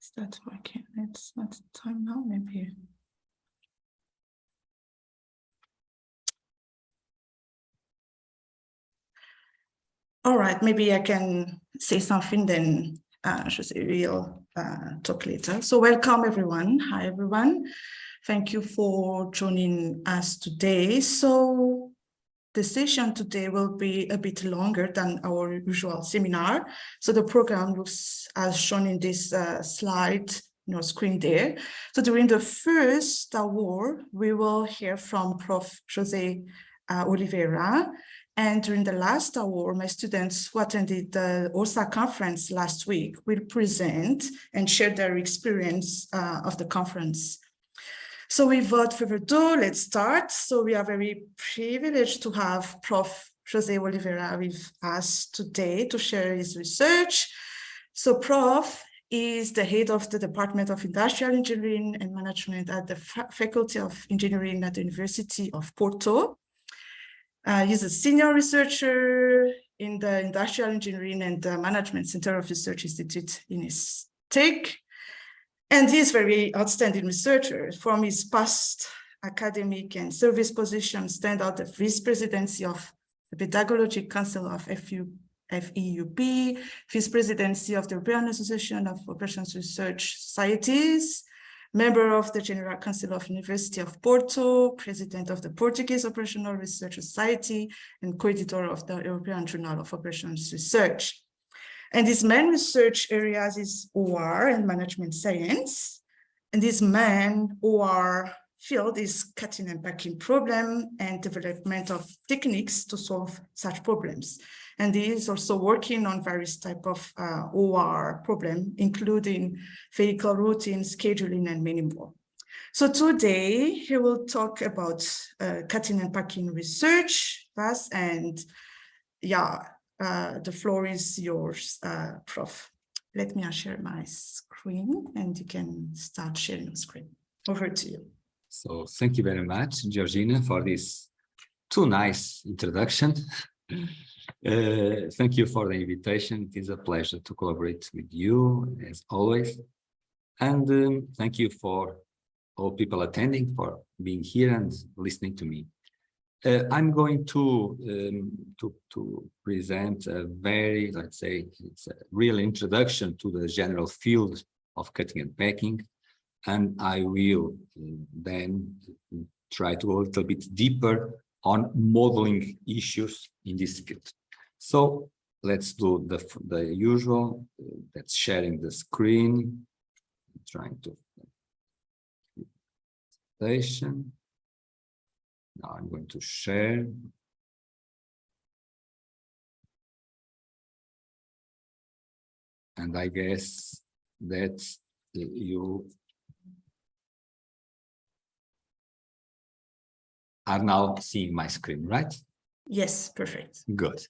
Is that working? It's not time now, maybe. All right, maybe I can say something, then Jose will talk later. So welcome everyone. Hi everyone. Thank you for joining us today. So the session today will be a bit longer than our usual seminar. So the program looks as shown in this slide, screen there. So during the first hour, we will hear from Prof Jose Oliveira. And during the last hour, my students who attended the ORSSA conference last week will present and share their experience of the conference. So without further ado, let's start. So we are very privileged to have Prof Jose Oliveira with us today to share his research. So Prof is the head of the Department of Industrial Engineering and Management at the Faculty of Engineering at the University of Porto. He's a senior researcher in the Industrial Engineering and Management Center of Research Institute in his TIC. And he's a very outstanding researcher. From his past academic and service positions stand out the Vice Presidency of the Pedagogic Council of FEUP, Vice Presidency of the European Association of Operations Research Societies, member of the General Council of University of Porto, president of the Portuguese Operational Research Society, and co-editor of the European Journal of Operations Research. And his main research areas is OR and management science. And his main OR field is cutting and packing problem and development of techniques to solve such problems. And he is also working on various types of OR problem, including vehicle routing, scheduling, and many more. So today he will talk about cutting and packing research, and the floor is yours, Prof. Let me share my screen and you can start sharing the screen. Over to you. So thank you very much, Georgina, for this too nice introduction. Thank you for the invitation. It is a pleasure to collaborate with you as always. And thank you for all people attending, for being here and listening to me. I'm going to present a very, let's say, it's a real introduction to the general field of cutting and packing. And I will then try to go a little bit deeper on modeling issues in this field. So let's do the usual. That's sharing the screen. I'm trying to presentation. Now I'm going to share. And I guess that you are now seeing my screen, right? Yes, perfect. Good.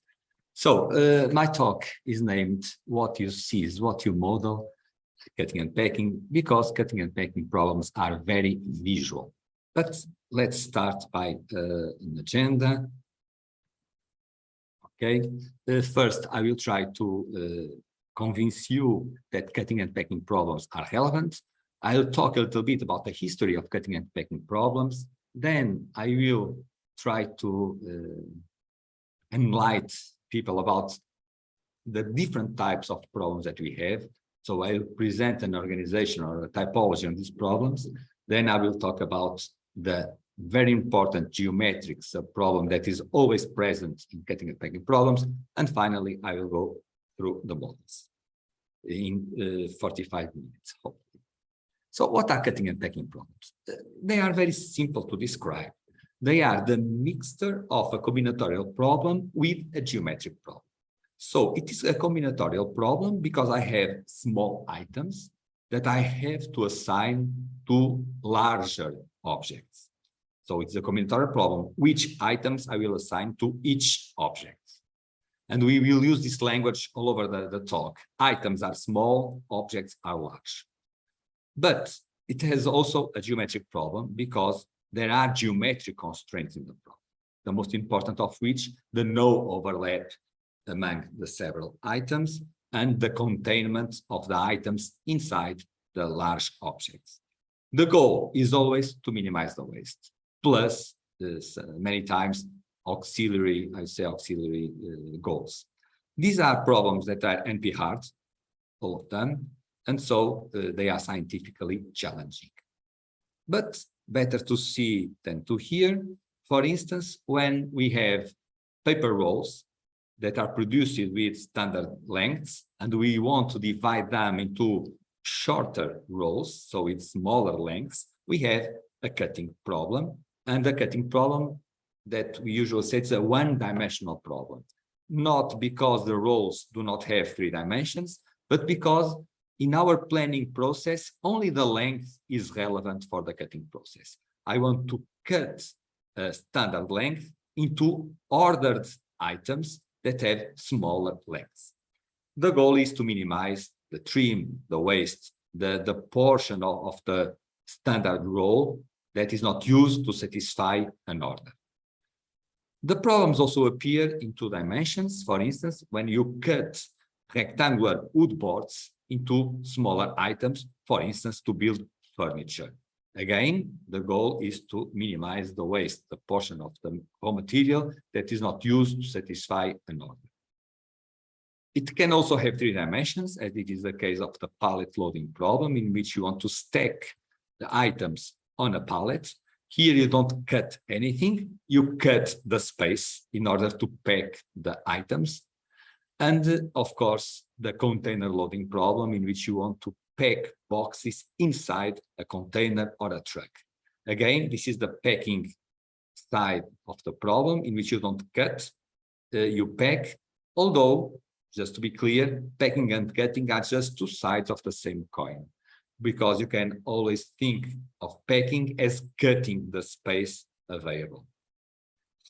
So my talk is named What You See is What You Model, Cutting and Packing, because cutting and packing problems are very visual. But let's start by an agenda. Okay. First, I will try to convince you that cutting and packing problems are relevant. I'll talk a little bit about the history of cutting and packing problems. Then I will try to enlighten people about the different types of problems that we have. So I'll present an organization or a typology on these problems. Then I will talk about the very important geometric subproblem that is always present in cutting and packing problems. And finally, I will go through the models in 45 minutes, hopefully. So what are cutting and packing problems? They are very simple to describe. They are the mixture of a combinatorial problem with a geometric problem. So it is a combinatorial problem because I have small items that I have to assign to larger objects. So it's a combinatorial problem, which items I will assign to each object. And we will use this language all over the talk. Items are small, objects are large. But it has also a geometric problem because there are geometric constraints in the problem. The most important of which, the no overlap among the several items and the containment of the items inside the large objects. The goal is always to minimize the waste, plus many times auxiliary goals. These are problems that are NP hard, all of them, and so they are scientifically challenging. But better to see than to hear. For instance, when we have paper rolls that are produced with standard lengths, and we want to divide them into shorter rolls, so with smaller lengths, we have a cutting problem. And the cutting problem that we usually say it's a one-dimensional problem, not because the rolls do not have 3 dimensions, but because in our planning process, only the length is relevant for the cutting process. I want to cut a standard length into ordered items that have smaller lengths. The goal is to minimize the trim, the waste, the portion of the standard roll that is not used to satisfy an order. The problems also appear in 2 dimensions. For instance, when you cut rectangular wood boards into smaller items, for instance, to build furniture. Again, the goal is to minimize the waste, the portion of the raw material that is not used to satisfy an order. It can also have 3 dimensions, as it is the case of the pallet loading problem, in which you want to stack the items on a pallet. Here you don't cut anything, you cut the space in order to pack the items. And of course, the container loading problem, in which you want to pack boxes inside a container or a truck. Again, this is the packing side of the problem, in which you don't cut, you pack, although, just to be clear, packing and cutting are just 2 sides of the same coin, because you can always think of packing as cutting the space available.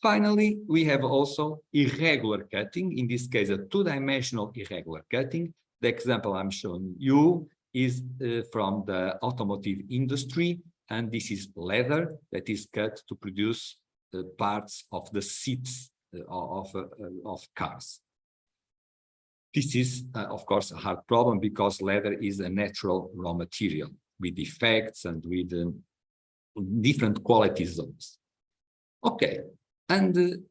Finally, we have also irregular cutting, in this case, a 2-dimensional irregular cutting. The example I'm showing you is from the automotive industry, and this is leather that is cut to produce parts of the seats of cars. This is, of course, a hard problem because leather is a natural raw material with defects and with different quality zones. Okay, and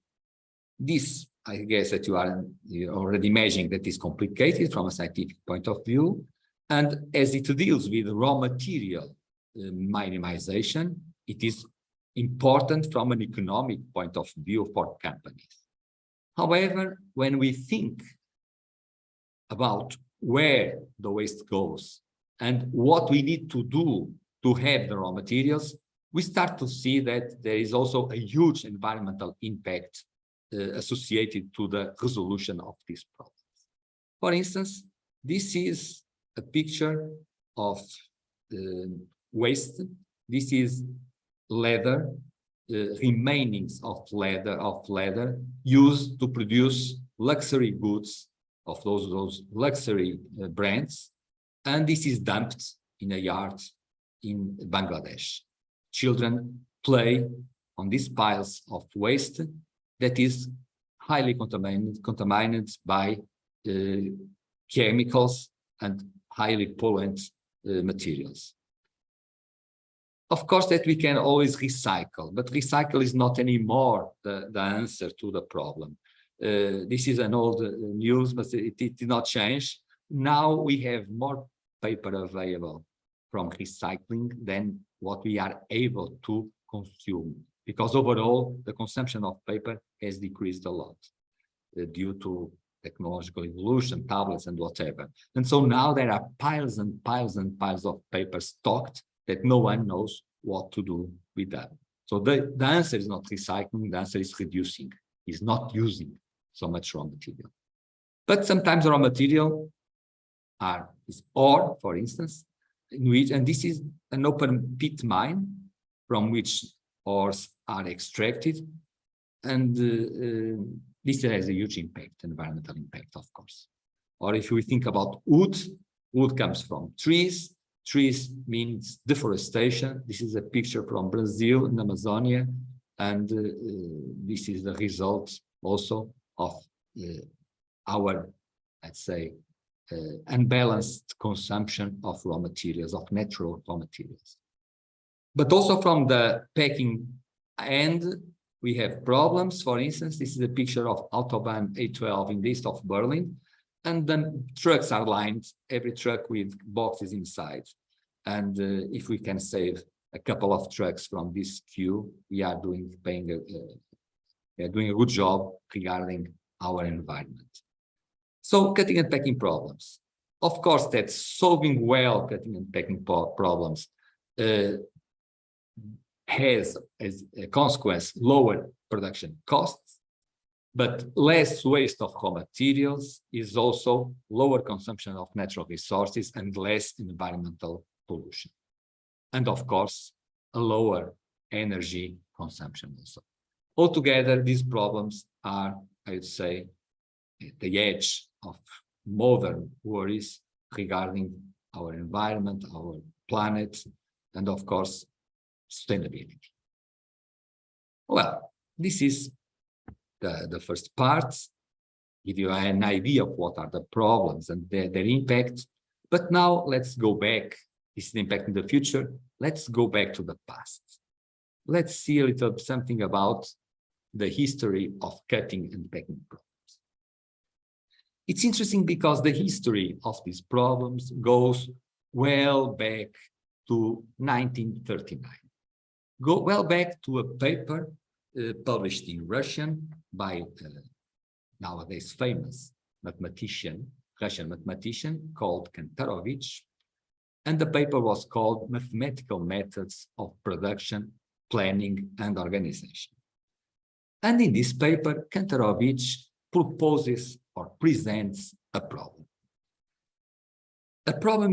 this, I guess that you already imagining that is complicated from a scientific point of view, and as it deals with raw material minimization, it is important from an economic point of view for companies. However, when we think about where the waste goes and what we need to do to have the raw materials, we start to see that there is also a huge environmental impact associated to the resolution of these problems. For instance, this is a picture of waste. This is leather, remainings of leather used to produce luxury goods of those luxury brands, and this is dumped in a yard in Bangladesh. Children play on these piles of waste that is highly contaminated by chemicals and highly pollutant materials. Of course, that we can always recycle, but recycle is not anymore the answer to the problem. This is an old news, but it did not change. Now we have more paper available from recycling than what we are able to consume, because overall the consumption of paper has decreased a lot due to technological evolution, tablets and whatever. And so now there are piles and piles and piles of paper stocked that no one knows what to do with that. So the answer is not recycling, the answer is reducing, is not using so much raw material. But sometimes raw material is ore, for instance, in which, and this is an open pit mine from which ores are extracted, and this has a huge impact, environmental impact, of course. Or if we think about wood, wood comes from trees. Trees means deforestation. This is a picture from Brazil in Amazonia, and this is the result also of our, let's say, unbalanced consumption of raw materials, of natural raw materials. But also from the packing end, we have problems. For instance, this is a picture of Autobahn A12 in the east of Berlin, and then trucks are lined, every truck with boxes inside. And if we can save a couple of trucks from this queue, we are doing a good job regarding our environment. So cutting and packing problems. Of course, that solving well cutting and packing problems has as a consequence lower production costs, but less waste of raw materials is also lower consumption of natural resources and less environmental pollution. And of course, a lower energy consumption also. Altogether, these problems are, I would say, at the edge of modern worries regarding our environment, our planet, and of course, sustainability. Well, this is the first part, give you an idea of what are the problems and their impact. But now let's go back. This is the impact in the future. Let's go back to the past. Let's see a little something about the history of cutting and packing problems. It's interesting because the history of these problems goes well back to 1939. Go well back to a paper published in Russian by nowadays famous mathematician, Russian mathematician called Kantorovich, and the paper was called Mathematical Methods of Production, Planning and Organization. And in this paper, Kantorovich proposes or presents a problem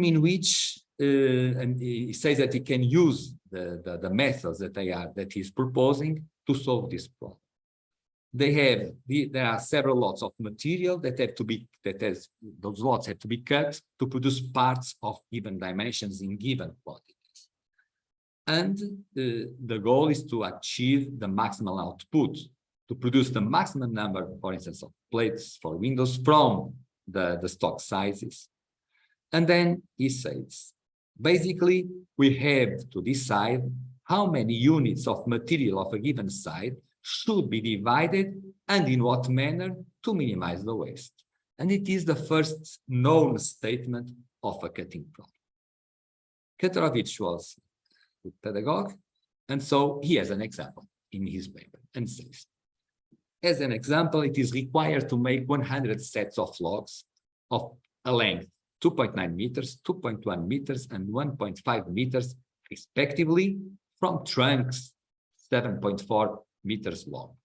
in which and he says that he can use the methods that he's proposing to solve this problem. There are several lots of material that have to be those lots have to be cut to produce parts of given dimensions in given quantities. And the goal is to achieve the maximal output, to produce the maximum number, for instance, of plates for windows from the stock sizes. And then he says, basically, we have to decide how many units of material of a given size should be divided and in what manner to minimize the waste. And it is the first known statement of a cutting problem. Kantorovich was a pedagogue, and so he has an example in his paper and says, as an example, it is required to make 100 sets of logs of a length 2.9 meters, 2.1 meters, and 1.5 meters, respectively, from trunks 7.4 meters long.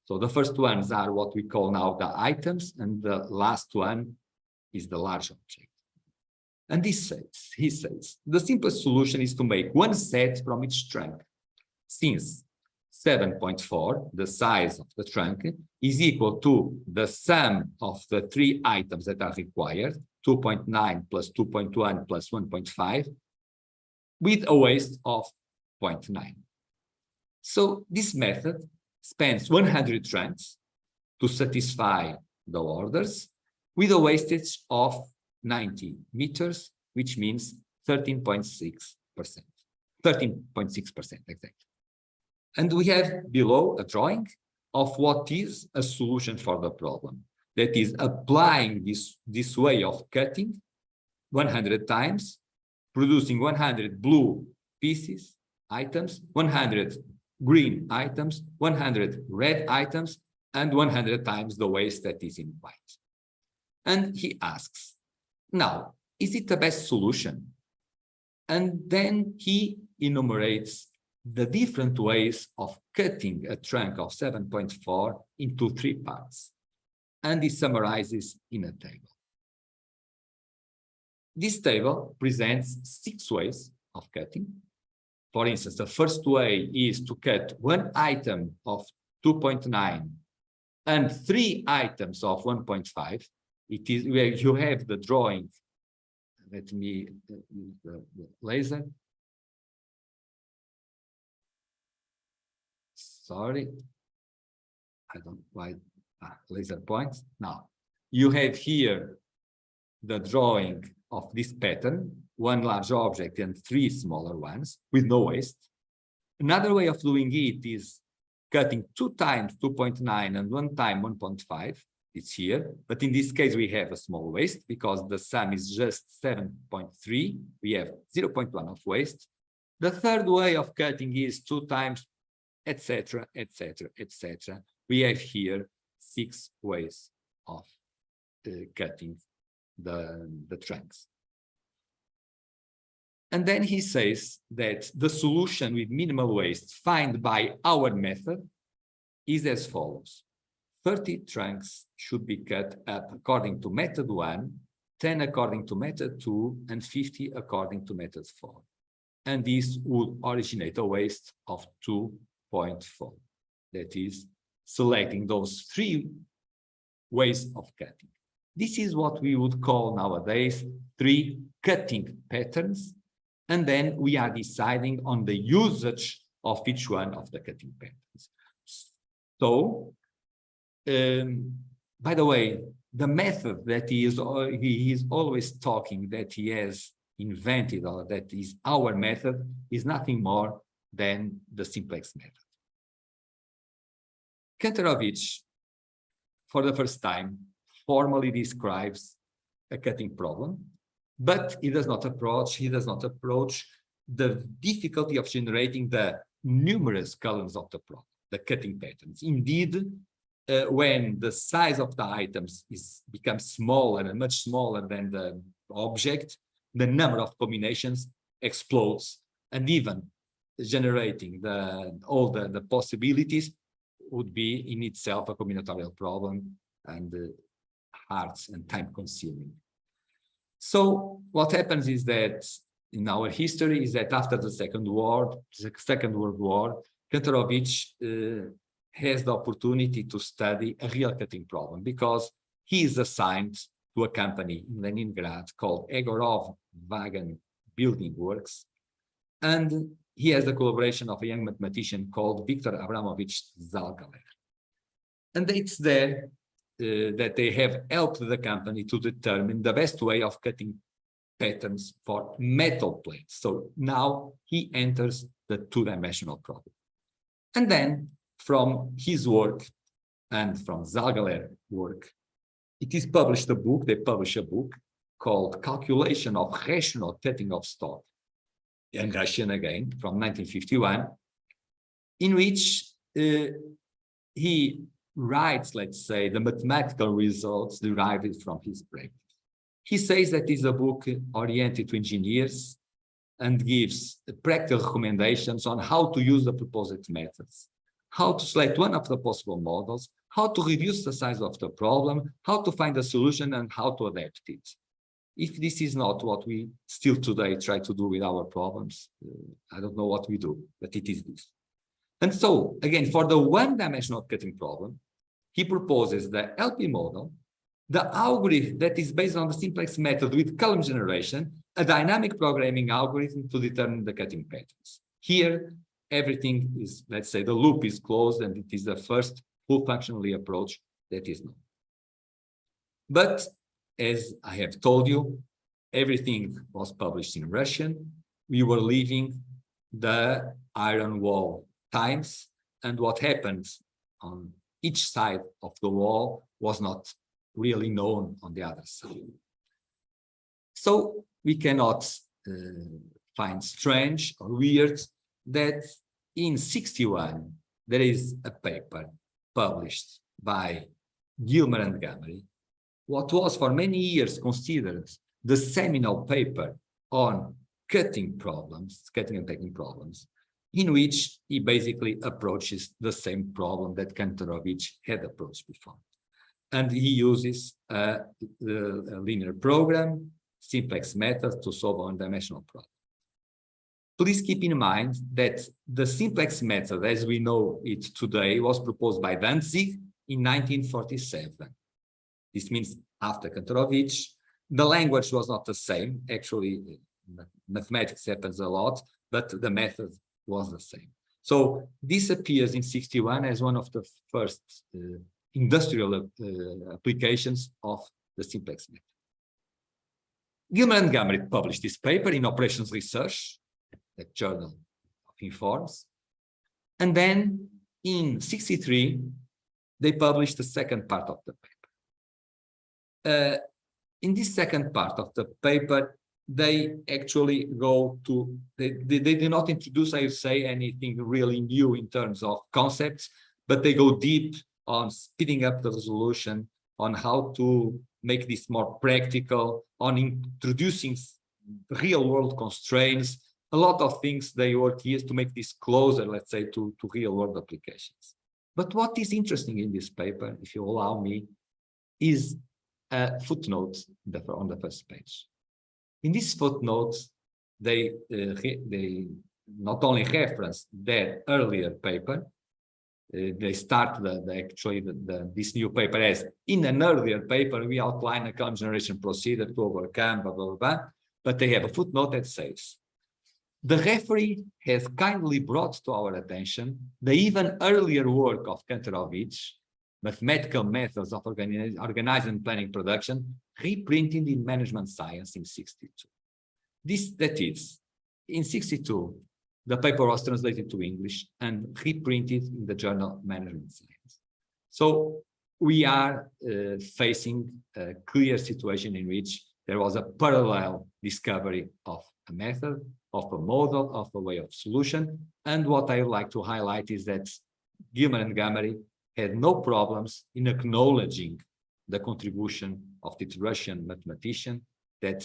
So the first ones are what we call now the items, and the last one is the large object. And he says, the simplest solution is to make one set from each trunk, since 7.4, the size of the trunk, is equal to the sum of the three items that are required, 2.9 plus 2.1 plus 1.5, with a waste of 0.9. So this method spans 100 trunks to satisfy the orders with a wastage of 90 meters, which means 13.6%. 13.6% exactly. And we have below a drawing of what is a solution for the problem. That is applying this way of cutting 100 times, producing 100 blue pieces, items, 100 green items, 100 red items, and 100 times the waste that is in white. And he asks, now, is it the best solution? And then he enumerates the different ways of cutting a trunk of 7.4 into 3 parts. And he summarizes in a table. This table presents 6 ways of cutting. For instance, the first way is to cut one item of 2.9 and 3 items of 1.5. It is where you have the drawing. Let me use the laser. Sorry, I don't quite laser points. Now, you have here the drawing of this pattern, one large object and three smaller ones with no waste. Another way of doing it is cutting 2 times 2.9 and 1 time 1.5. It's here, but in this case we have a small waste because the sum is just 7.3. We have 0.1 of waste. The third way of cutting is 2 times, etc., etc., etc. We have here 6 ways of cutting the trunks. And then he says that the solution with minimal waste found by our method is as follows. 30 trunks should be cut up according to method 1, 10 according to method 2, and 50 according to method 4. And this would originate a waste of 2.4. That is, selecting those 3 ways of cutting. This is what we would call nowadays 3 cutting patterns. And then we are deciding on the usage of each one of the cutting patterns. So, by the way, the method that he is always talking that he has invented, or that is our method, is nothing more than the simplex method. Kantorovich, for the first time, formally describes a cutting problem, but he does not approach the difficulty of generating the numerous columns of the problem, the cutting patterns. Indeed, when the size of the items becomes smaller and much smaller than the object, the number of combinations explodes, and even generating all the possibilities would be in itself a combinatorial problem and hard and time-consuming. So what happens is that in our history is that after the Second World War, Kantorovich has the opportunity to study a real cutting problem because he is assigned to a company in Leningrad called Egorov Wagon Building Works, and he has the collaboration of a young mathematician called Viktor Abramovich Zalgaler. And it's there that they have helped the company to determine the best way of cutting patterns for metal plates. So now he enters the 2-dimensional problem. And then from his work and from Zalgaler's work, it is published a book, they publish a book called Calculation of Rational Cutting of Stock, in Russian again, from 1951, in which he writes, let's say, the mathematical results derived from his practice. He says that it's a book oriented to engineers and gives practical recommendations on how to use the proposed methods, how to select one of the possible models, how to reduce the size of the problem, how to find a solution, and how to adapt it. If this is not what we still today try to do with our problems, I don't know what we do, but it is this. And so, again, for the 1-dimensional cutting problem, he proposes the LP model, the algorithm that is based on the simplex method with column generation, a dynamic programming algorithm to determine the cutting patterns. Here, everything is, let's say, the loop is closed, and it is the first full functionally approach that is known. But as I have told you, everything was published in Russian. We were living the Iron Wall times, and what happened on each side of the wall was not really known on the other side. So we cannot find strange or weird that in 1961 there is a paper published by Gilmer and Gamery, what was for many years considered the seminal paper on cutting and packing problems, in which he basically approaches the same problem that Kantorovich had approached before. And he uses a linear program, simplex method to solve a 1-dimensional problem. Please keep in mind that the simplex method, as we know it today, was proposed by Danzig in 1947. This means after Kantorovich. The language was not the same. Actually, mathematics happens a lot, but the method was the same. So this appears in 1961 as one of the first industrial applications of the simplex method. Gilman and Gamrit published this paper in Operations Research, the Journal of Informs. And then in 1963, they published the second part of the paper. In this second part of the paper, they actually go to, they do not introduce, I would say, anything really new in terms of concepts, but they go deep on speeding up the resolution, on how to make this more practical, on introducing real-world constraints, a lot of things they work here to make this closer, let's say, to real-world applications. But what is interesting in this paper, if you allow me, is a footnote on the first page. In this footnote, they not only reference their earlier paper, they start this new paper as, in an earlier paper, we outline a common generation procedure to overcome, blah, blah, blah, but they have a footnote that says, the referee has kindly brought to our attention the even earlier work of Kantorovich, Mathematical Methods of Organizing and Planning Production, reprinted in Management Science in 1962. That is, in 1962, the paper was translated to English and reprinted in the journal Management Science. So we are facing a clear situation in which there was a parallel discovery of a method, of a model, of a way of solution. And what I would like to highlight is that Gilman and Gamrit had no problems in acknowledging the contribution of the Russian mathematician that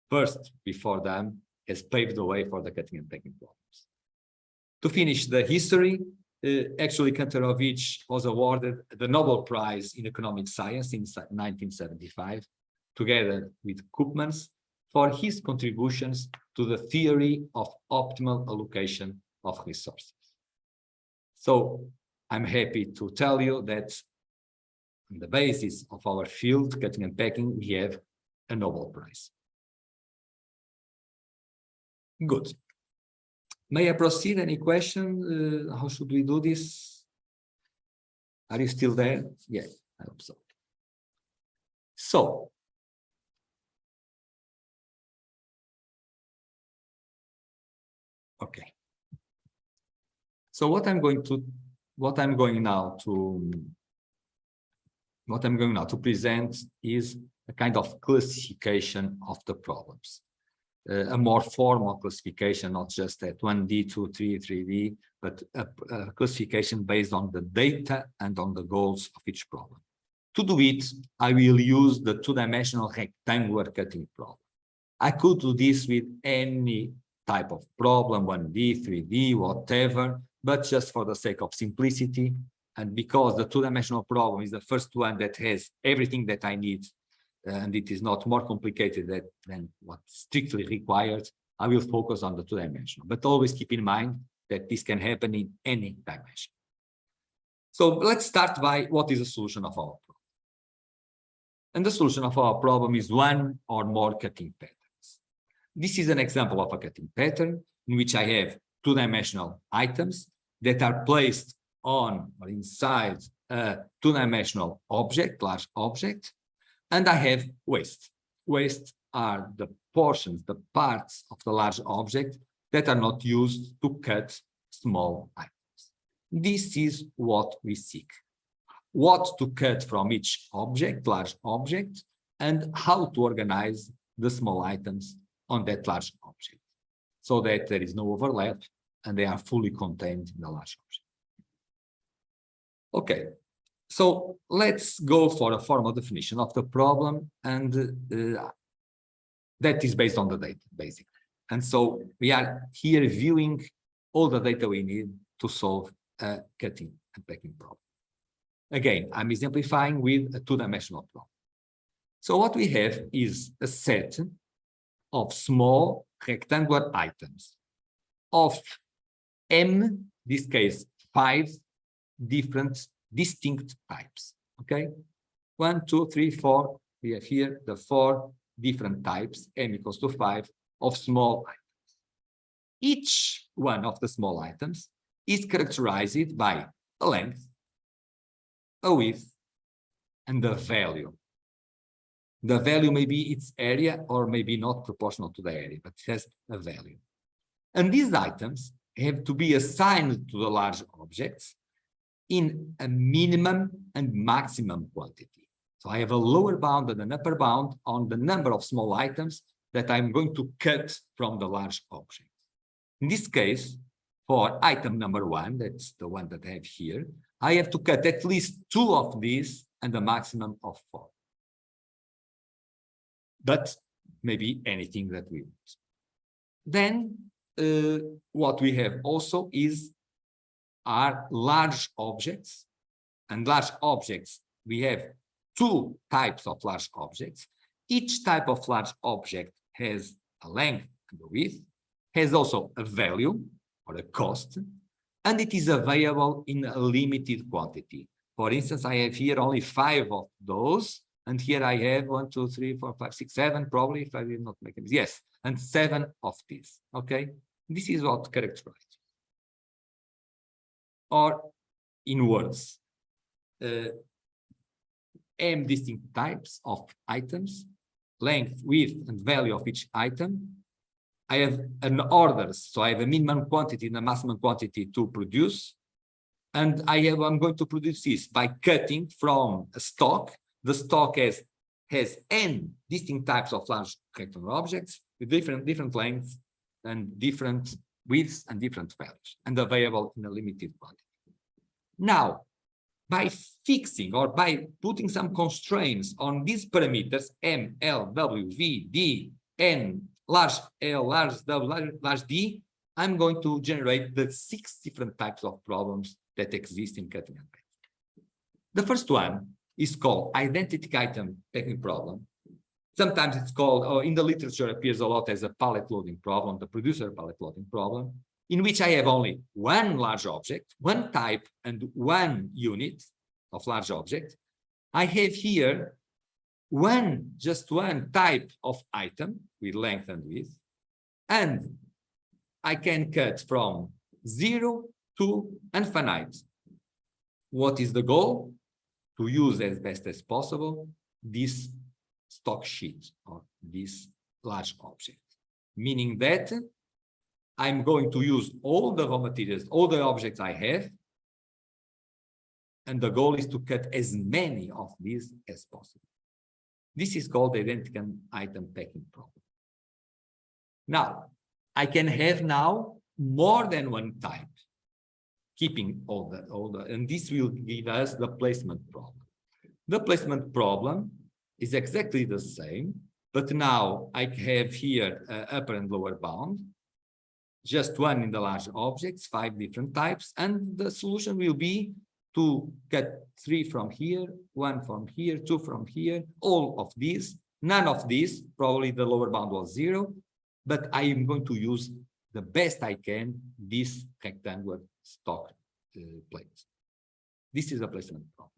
first, before them, has paved the way for the cutting and packing problems. To finish the history, actually Kantorovich was awarded the Nobel Prize in Economic Science in 1975, together with Koopmans, for his contributions to the theory of optimal allocation of resources. So I'm happy to tell you that on the basis of our field, cutting and packing, we have a Nobel Prize. Good. May I proceed? Any question? How should we do this? Are you still there? Yeah, I hope so. So, okay. So what I'm going now to present is a kind of classification of the problems. A more formal classification, not just at 1D, 2, 3, 3D, but a classification based on the data and on the goals of each problem. To do it, I will use the two-dimensional rectangular cutting problem. I could do this with any type of problem, 1D, 3D, whatever, but just for the sake of simplicity, and because the two-dimensional problem is the first one that has everything that I need, and it is not more complicated than what's strictly required, I will focus on the two-dimensional. But always keep in mind that this can happen in any dimension. So let's start by what is the solution of our problem. And the solution of our problem is one or more cutting patterns. This is an example of a cutting pattern in which I have two-dimensional items that are placed on or inside a two-dimensional object, large object, and I have waste. Waste are the portions, the parts of the large object that are not used to cut small items. This is what we seek. What to cut from each object, large object, and how to organize the small items on that large object so that there is no overlap and they are fully contained in the large object. Okay. So let's go for a formal definition of the problem, and that is based on the data, basically. And so we are here viewing all the data we need to solve a cutting and packing problem. Again, I'm exemplifying with a two-dimensional problem. So what we have is a set of small rectangular items of m, in this case, 5 different distinct types. Okay, 1, 2, 3, 4. We have here the 4 different types, m equals to 5, of small items. Each one of the small items is characterized by a length, a width, and a value. The value may be its area or maybe not proportional to the area, but it has a value. And these items have to be assigned to the large objects in a minimum and maximum quantity. So I have a lower bound and an upper bound on the number of small items that I'm going to cut from the large object. In this case, for item number 1, that's the one that I have here, I have to cut at least 2 of these and a maximum of 4. But maybe anything that we want. Then what we have also are large objects. And large objects, we have 2 types of large objects. Each type of large object has a length and a width, has also a value or a cost, and it is available in a limited quantity. For instance, I have here only 5 of those, and here I have 1, 2, 3, 4, 5, 6, 7, probably, if I did not make it. Yes, and 7 of these. Okay, this is what characterizes. Or in words, m distinct types of items, length, width, and value of each item. I have an orders, so I have a minimum quantity and a maximum quantity to produce. And I'm going to produce this by cutting from a stock. The stock has n distinct types of large rectangular objects with different lengths and different widths and different values, and available in a limited quantity. Now, by fixing or by putting some constraints on these parameters, M, L, W, V, D, N, large L, large W, large D, I'm going to generate the 6 different types of problems that exist in cutting and packing. The first one is called identity item packing problem. Sometimes it's called, or in the literature appears a lot as a pallet loading problem, the producer pallet loading problem, in which I have only 1 large object, 1 type, and 1 unit of large object. I have here just one type of item with length and width, and I can cut from 0 to infinite. What is the goal? To use as best as possible this stock sheet or this large object, meaning that I'm going to use all the raw materials, all the objects I have, and the goal is to cut as many of these as possible. This is called the identity item packing problem. Now, I can have now more than 1 type, keeping all the, and this will give us the placement problem. The placement problem is exactly the same, but now I have here upper and lower bound, just 1 in the large objects, 5 different types, and the solution will be to cut 3 from here, 1 from here, 2 from here, all of these, none of these, probably the lower bound was 0, but I am going to use the best I can this rectangular stock plate. This is a placement problem.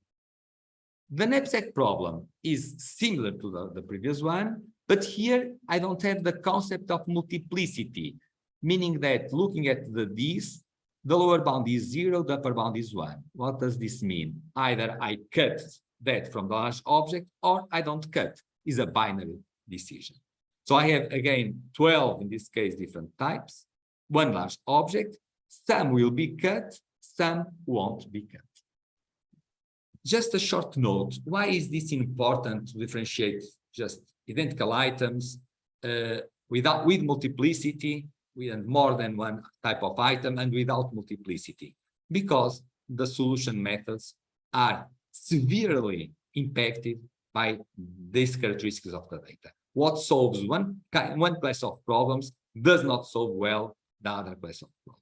The knapsack problem is similar to the previous one, but here I don't have the concept of multiplicity, meaning that looking at these, the lower bound is 0, the upper bound is 1. What does this mean? Either I cut that from the large object or I don't cut. It's a binary decision. So I have, again, 12, in this case, different types, 1 large object. Some will be cut, some won't be cut. Just a short note, why is this important to differentiate just identical items with multiplicity, with more than 1 type of item, and without multiplicity? Because the solution methods are severely impacted by these characteristics of the data. What solves one class of problems does not solve well the other class of problems.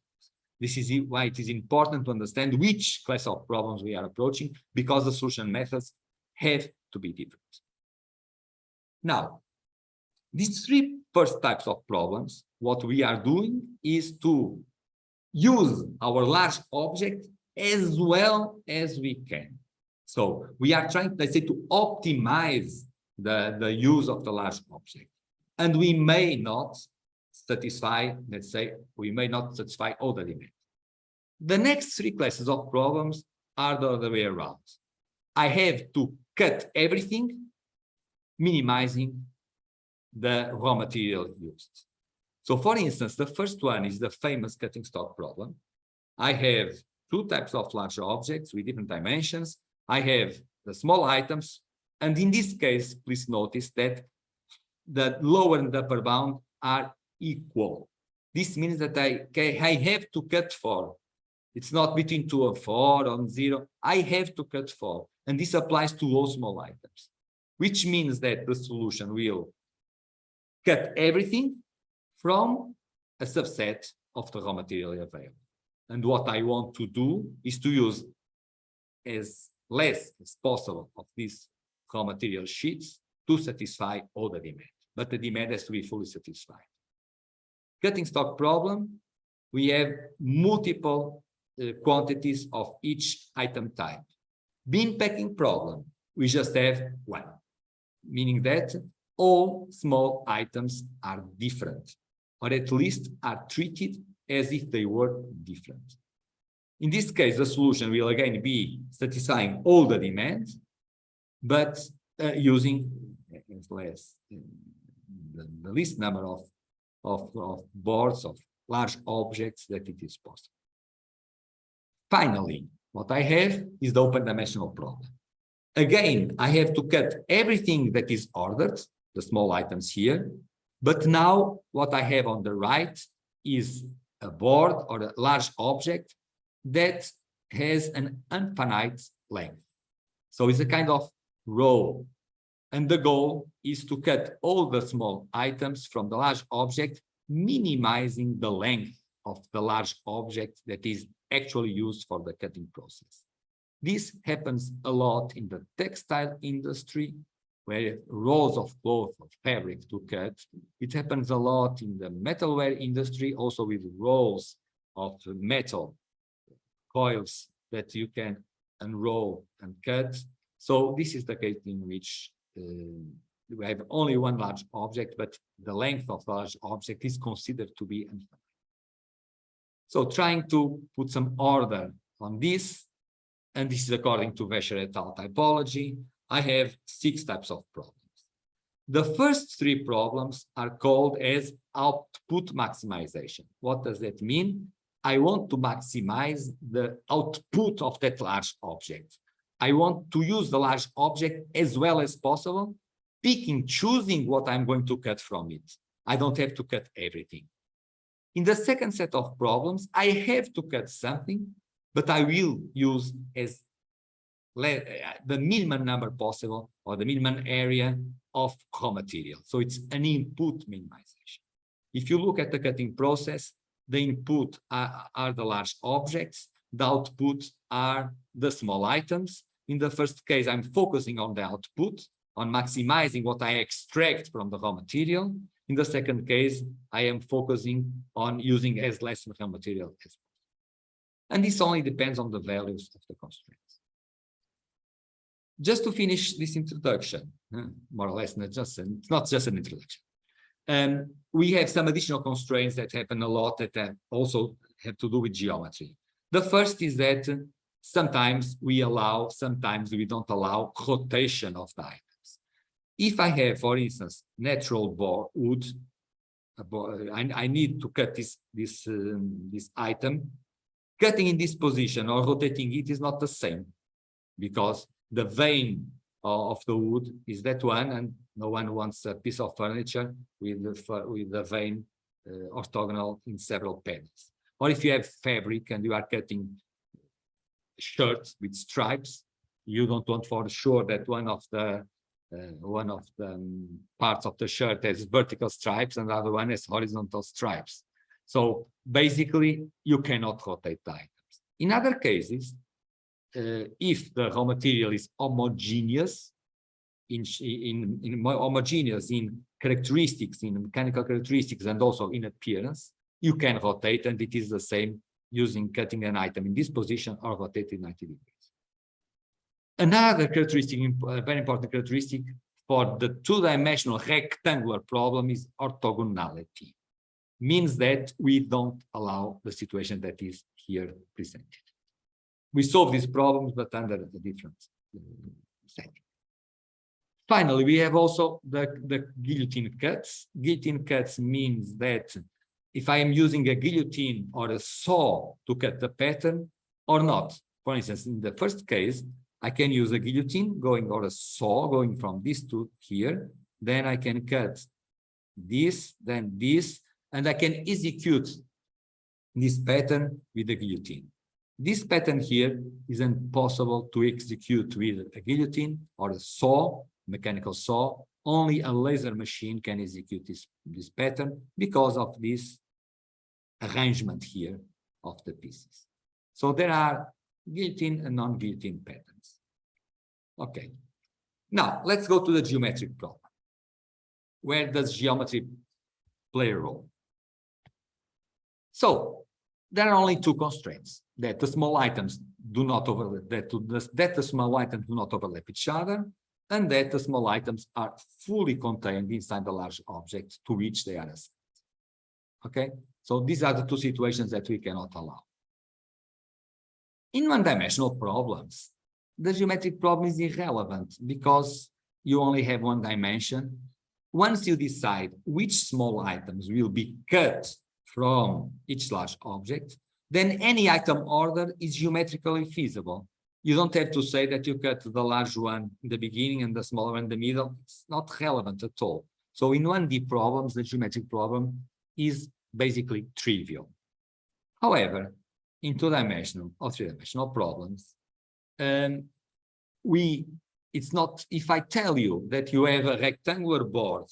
This is why it is important to understand which class of problems we are approaching, because the solution methods have to be different. Now, these 3 first types of problems, what we are doing is to use our large object as well as we can. So we are trying, let's say, to optimize the use of the large object. And we may not satisfy, let's say, we may not satisfy all the demand. The next 3 classes of problems are the other way around. I have to cut everything minimizing the raw material used. So for instance, the first one is the famous cutting stock problem. I have two types of large objects with different dimensions. I have the small items, and in this case, please notice that the lower and the upper bound are equal. This means that I have to cut 4. It's not between 2 and 4 or 0. I have to cut 4. And this applies to all small items, which means that the solution will cut everything from a subset of the raw material available. And what I want to do is to use as less as possible of these raw material sheets to satisfy all the demand. But the demand has to be fully satisfied. Cutting stock problem, we have multiple quantities of each item type. Bin packing problem, we just have one, meaning that all small items are different, or at least are treated as if they were different. In this case, the solution will again be satisfying all the demands, but using less the least number of boards, of large objects that it is possible. Finally, what I have is the open dimensional problem. Again, I have to cut everything that is ordered, the small items here, but now what I have on the right is a board or a large object that has an infinite length. So it's a kind of row. And the goal is to cut all the small items from the large object, minimizing the length of the large object that is actually used for the cutting process. This happens a lot in the textile industry, where rolls of cloth or fabric to cut. It happens a lot in the metalware industry, also with rolls of metal coils that you can unroll and cut. So this is the case in which we have only one large object, but the length of the large object is considered to be infinite. So trying to put some order on this, and this is according to Vescher et al. Typology, I have 6 types of problems. The first 3 problems are called as output maximization. What does that mean? I want to maximize the output of that large object. I want to use the large object as well as possible, choosing what I'm going to cut from it. I don't have to cut everything. In the second set of problems, I have to cut something, but I will use as the minimum number possible, or the minimum area of raw material. So it's an input minimization. If you look at the cutting process, the input are the large objects, the output are the small items. In the first case, I'm focusing on the output, on maximizing what I extract from the raw material. In the second case, I am focusing on using as less raw material as possible. And this only depends on the values of the constraints. Just to finish this introduction, more or less, it's not just an introduction. We have some additional constraints that happen a lot that also have to do with geometry. The first is that sometimes we allow, sometimes we don't allow rotation of the items. If I have, for instance, natural wood, I need to cut this item. Cutting in this position or rotating it is not the same, because the vein of the wood is that one, and no one wants a piece of furniture with the vein orthogonal in several panels. Or if you have fabric and you are cutting shirts with stripes, you don't want for sure that one of the parts of the shirt has vertical stripes and the other one has horizontal stripes. So basically, you cannot rotate the items. In other cases, if the raw material is homogeneous, homogeneous in characteristics, in mechanical characteristics, and also in appearance, you can rotate, and it is the same using cutting an item in this position or rotating 90 degrees. Another characteristic, a very important characteristic for the two-dimensional rectangular problem is orthogonality. Means that we don't allow the situation that is here presented. We solve these problems, but under a different setting. Finally, we have also the guillotine cuts. Guillotine cuts means that if I am using a guillotine or a saw to cut the pattern or not. For instance, in the first case, I can use a guillotine going or a saw going from this to here. Then I can cut this, then this, and I can execute this pattern with the guillotine. This pattern here is impossible to execute with a guillotine or a saw, mechanical saw. Only a laser machine can execute this pattern because of this arrangement here of the pieces. So there are guillotine and non-guillotine patterns. Okay. Now let's go to the geometric problem. Where does geometry play a role? So there are only two constraints: that the small items do not overlap, that the small items do not overlap each other, and that the small items are fully contained inside the large object to which they are assigned. Okay, so these are the two situations that we cannot allow. In one-dimensional problems, the geometric problem is irrelevant because you only have one dimension. Once you decide which small items will be cut from each large object, then any item order is geometrically feasible. You don't have to say that you cut the large one in the beginning and the smaller one in the middle. It's not relevant at all. So in 1D problems, the geometric problem is basically trivial. However, in two-dimensional or three-dimensional problems, it's not, if I tell you that you have a rectangular board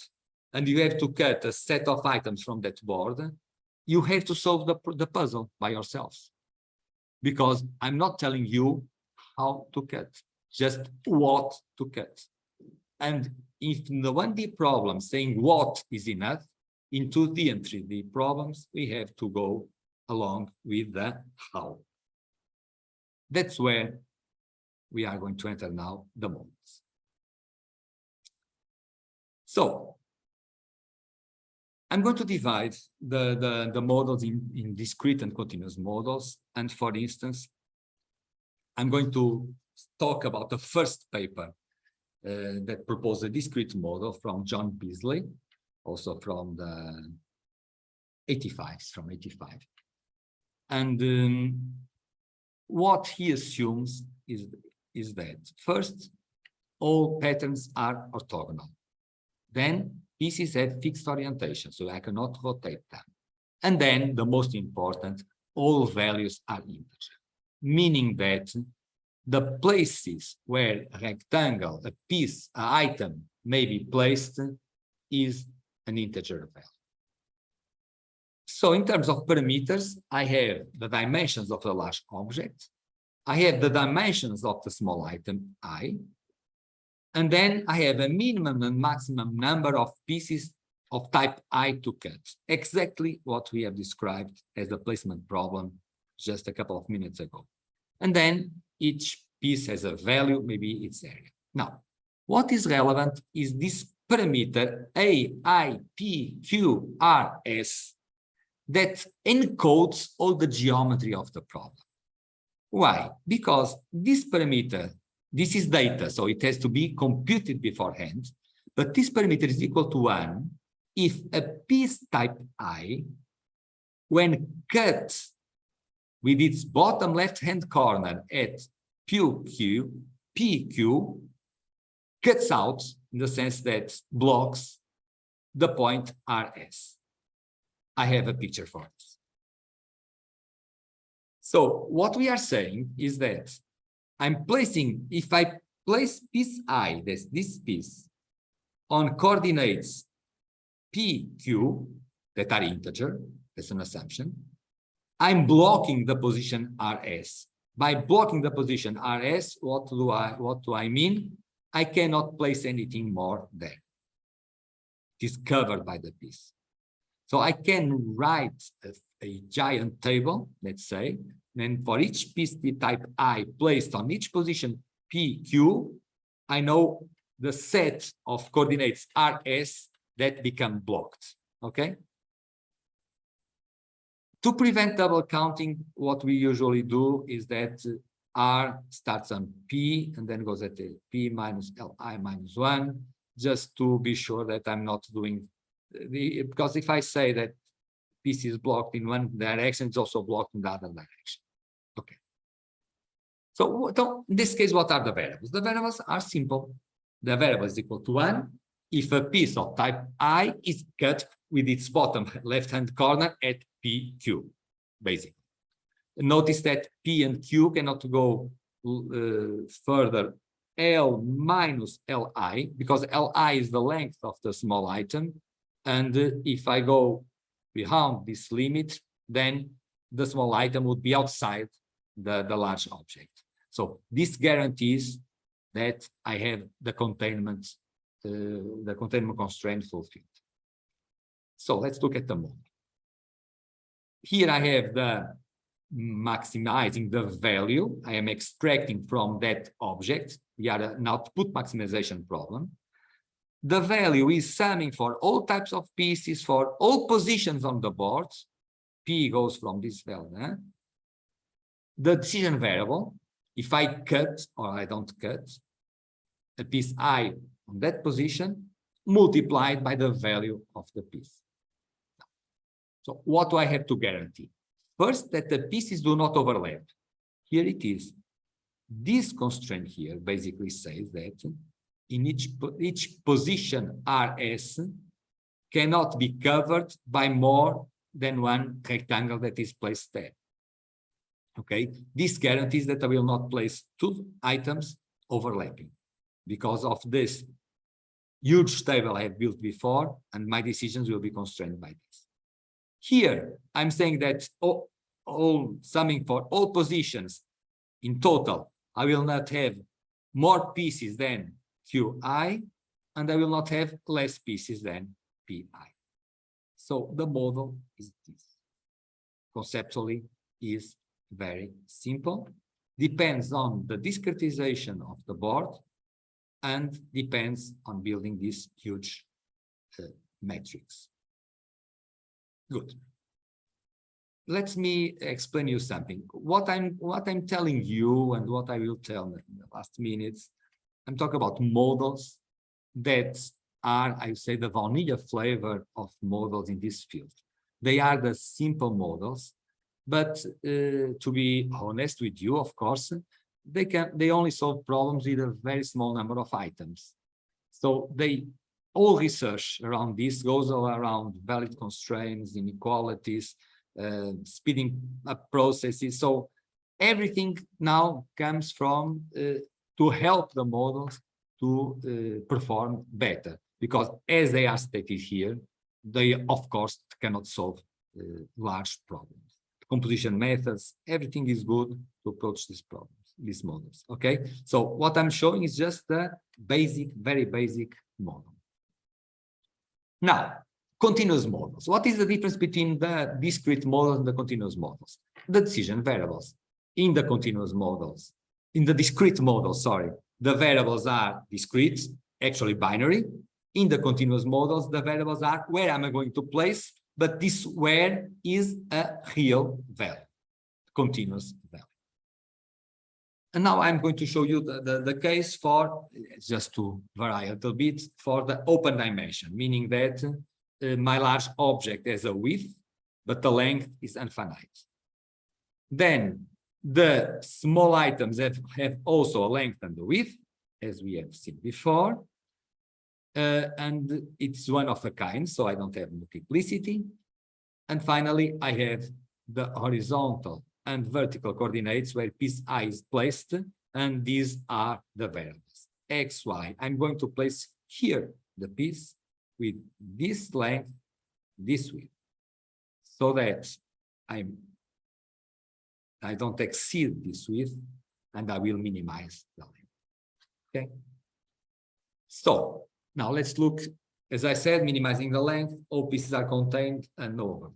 and you have to cut a set of items from that board, you have to solve the puzzle by yourselves, because I'm not telling you how to cut, just what to cut. And if in the 1D problem saying what is enough, in 2D and 3D problems, we have to go along with the how. That's where we are going to enter now the models. So I'm going to divide the models in discrete and continuous models. And for instance, I'm going to talk about the first paper that proposed a discrete model from John Beasley, also from the 85s, from 85. And what he assumes is that first, all patterns are orthogonal. Then pieces have fixed orientation, so I cannot rotate them. And then the most important, all values are integer, meaning that the places where a rectangle, a piece, an item may be placed is an integer value. So in terms of parameters, I have the dimensions of the large object, I have the dimensions of the small item I, and then I have a minimum and maximum number of pieces of type I to cut, exactly what we have described as the placement problem just a couple of minutes ago. And then each piece has a value, maybe its area. Now, what is relevant is this parameter A, I, P, Q, R, S that encodes all the geometry of the problem. Why? Because this parameter, this is data, so it has to be computed beforehand, but this parameter is equal to 1 if a piece type I, when cut with its bottom left-hand corner at PQ, cuts out in the sense that blocks the point RS. I have a picture for this. So what we are saying is that I'm placing, if I place piece I, that's this piece, on coordinates PQ, that are integer, that's an assumption, I'm blocking the position RS. By blocking the position RS, what do I mean? I cannot place anything more there. It is covered by the piece. So I can write a giant table, let's say, and for each piece type I placed on each position PQ, I know the set of coordinates RS that become blocked, okay? To prevent double counting, what we usually do is that R starts on P and then goes at the P minus Li minus 1, just to be sure that I'm not doing because if I say that PC is blocked in one direction, it's also blocked in the other direction. Okay. So in this case, what are the variables? The variables are simple. The variable is equal to 1 if a piece of type I is cut with its bottom left-hand corner at PQ, basically. Notice that P and Q cannot go further L minus Li, because Li is the length of the small item. And if I go beyond this limit, then the small item would be outside the large object. So this guarantees that I have the containment constraint fulfilled. So let's look at the model. Here I have the maximizing the value I am extracting from that object. We are an output maximization problem. The value is summing for all types of pieces for all positions on the board. P goes from this value. The decision variable, if I cut or I don't cut a piece I on that position, multiplied by the value of the piece. So what do I have to guarantee? First, that the pieces do not overlap. Here it is. This constraint here basically says that in each position RS cannot be covered by more than one rectangle that is placed there. Okay, this guarantees that I will not place two items overlapping because of this huge table I have built before, and my decisions will be constrained by this. Here, I'm saying that all summing for all positions in total, I will not have more pieces than Qi, and I will not have less pieces than Pi. So the model is this. Conceptually is very simple, depends on the discretization of the board, and depends on building this huge matrix. Good. Let me explain you something. What I'm telling you and what I will tell in the last minutes, I'm talking about models that are, I say, the vanilla flavor of models in this field. They are the simple models, but to be honest with you, of course, they only solve problems with a very small number of items. So all research around this goes all around valid constraints, inequalities, speeding up processes. So everything now comes from to help the models to perform better, because as they are stated here, they of course cannot solve large problems. Composition methods, everything is good to approach these problems, these models. Okay, so what I'm showing is just the basic, very basic model. Now, continuous models. What is the difference between the discrete models and the continuous models? The decision variables. In the continuous models, in the discrete models, sorry, the variables are discrete, actually binary. In the continuous models, the variables are where am I going to place, but this where is a real value, continuous value. And now I'm going to show you the case for, just to vary a little bit, for the open dimension, meaning that my large object has a width, but the length is infinite. Then the small items have also a length and a width, as we have seen before. And it's one of a kind, so I don't have multiplicity. And finally, I have the horizontal and vertical coordinates where piece I is placed, and these are the variables. X, Y. I'm going to place here the piece with this length, this width, so that I don't exceed this width, and I will minimize the length. Okay. So now let's look, as I said, minimizing the length, all pieces are contained and no overlap.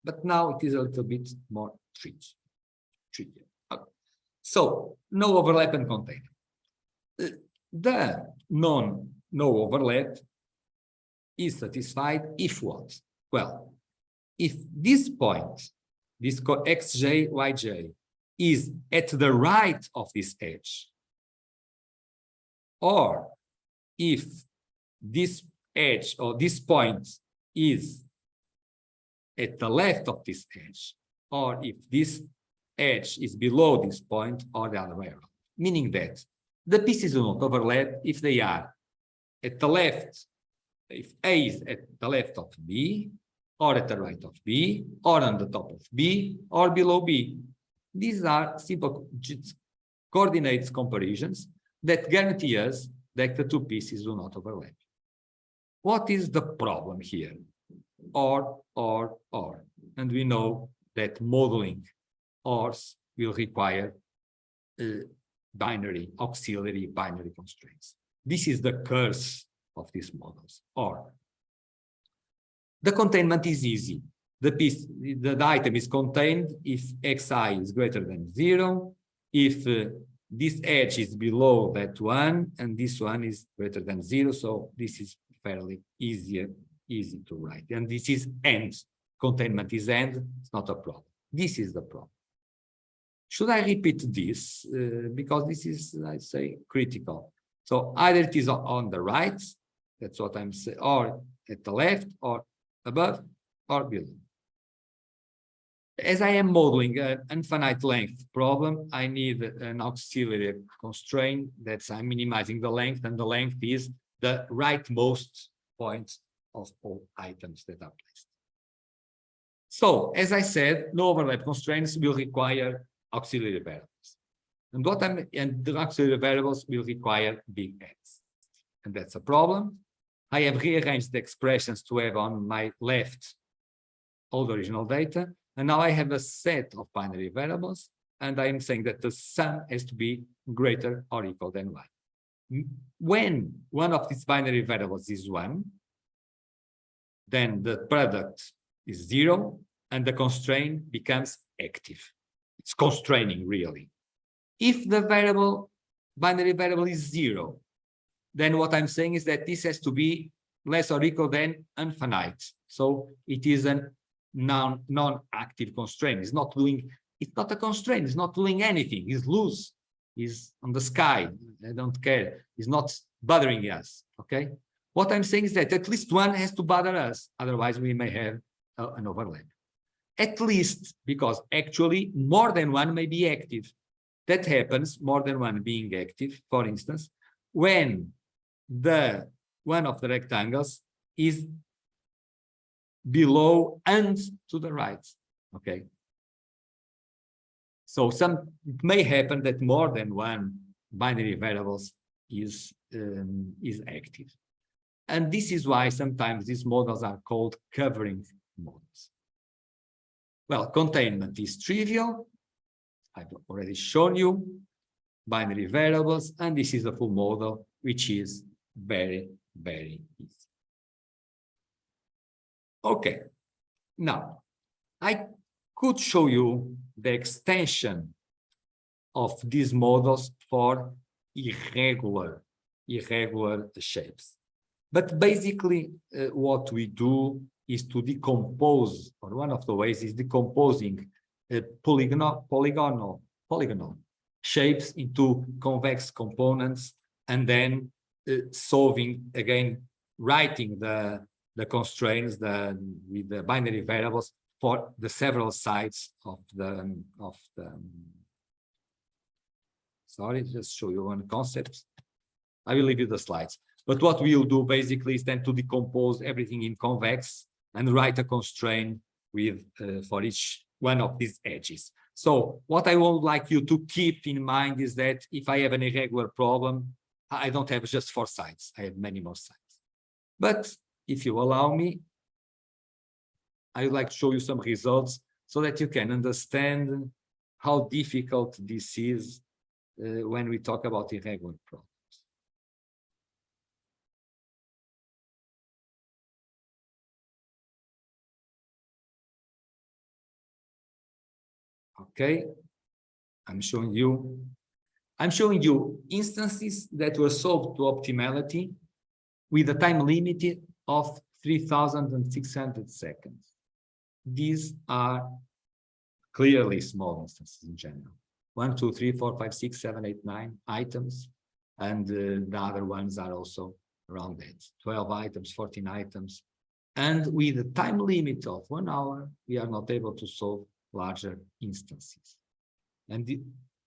But now it is a little bit more tricky. Okay. So no overlap and containment. The no overlap is satisfied if what? Well, if this point, this xj, yj, is at the right of this edge, or if this edge or this point is at the left of this edge, or if this edge is below this point, or the other way around. Meaning that the pieces do not overlap if they are at the left, if A is at the left of B, or at the right of B, or on the top of B, or below B. These are simple coordinates comparisons that guarantee us that the two pieces do not overlap. What is the problem here? Or. And we know that modeling ORS will require auxiliary binary constraints. This is the curse of these models. Or the containment is easy. The item is contained if xi is greater than 0, if this edge is below that one, and this one is greater than 0. So this is fairly easy to write. And this is end. Containment is end. It's not a problem. This is the problem. Should I repeat this? Because this is, I say, critical. So either it is on the right, that's what I'm saying, or at the left, or above, or below. As I am modeling an infinite length problem, I need an auxiliary constraint that's I'm minimizing the length, and the length is the rightmost point of all items that are placed. So, as I said, no overlap constraints will require auxiliary variables. And the auxiliary variables will require big X. And that's a problem. I have rearranged the expressions to have on my left all the original data. And now I have a set of binary variables. And I'm saying that the sum has to be greater or equal than 1. When one of these binary variables is 1, then the product is 0, and the constraint becomes active. It's constraining, really. If the binary variable is 0, then what I'm saying is that this has to be less or equal than infinite. So it is a non-active constraint. It's not a constraint. It's not doing anything. It's loose. It's on the sky. I don't care. It's not bothering us. Okay. What I'm saying is that at least one has to bother us. Otherwise, we may have an overlap. At least, because actually more than one may be active. That happens, more than one being active, for instance, when one of the rectangles is below and to the right. Okay. So it may happen that more than one binary variables is active. And this is why sometimes these models are called covering models. Well, containment is trivial. I've already shown you binary variables, and this is a full model, which is very, very easy. Okay, now I could show you the extension of these models for irregular shapes. But basically, what we do is to decompose, or one of the ways is decomposing polygonal shapes into convex components, and then solving again, writing the constraints with the binary variables for the several sides of the sorry, just show you one concept. I will leave you the slides. But what we'll do basically is then to decompose everything in convex and write a constraint with for each one of these edges. So what I would like you to keep in mind is that if I have an irregular problem, I don't have just 4 sides. I have many more sides. But if you allow me, I would like to show you some results so that you can understand how difficult this is when we talk about irregular problems. Okay, I'm showing you instances that were solved to optimality with a time limit of 3,600 seconds. These are clearly small instances in general. 1, 2, 3, 4, 5, 6, 7, 8, 9 items. And the other ones are also around that, 12 items, 14 items. And with a time limit of 1 hour, we are not able to solve larger instances. And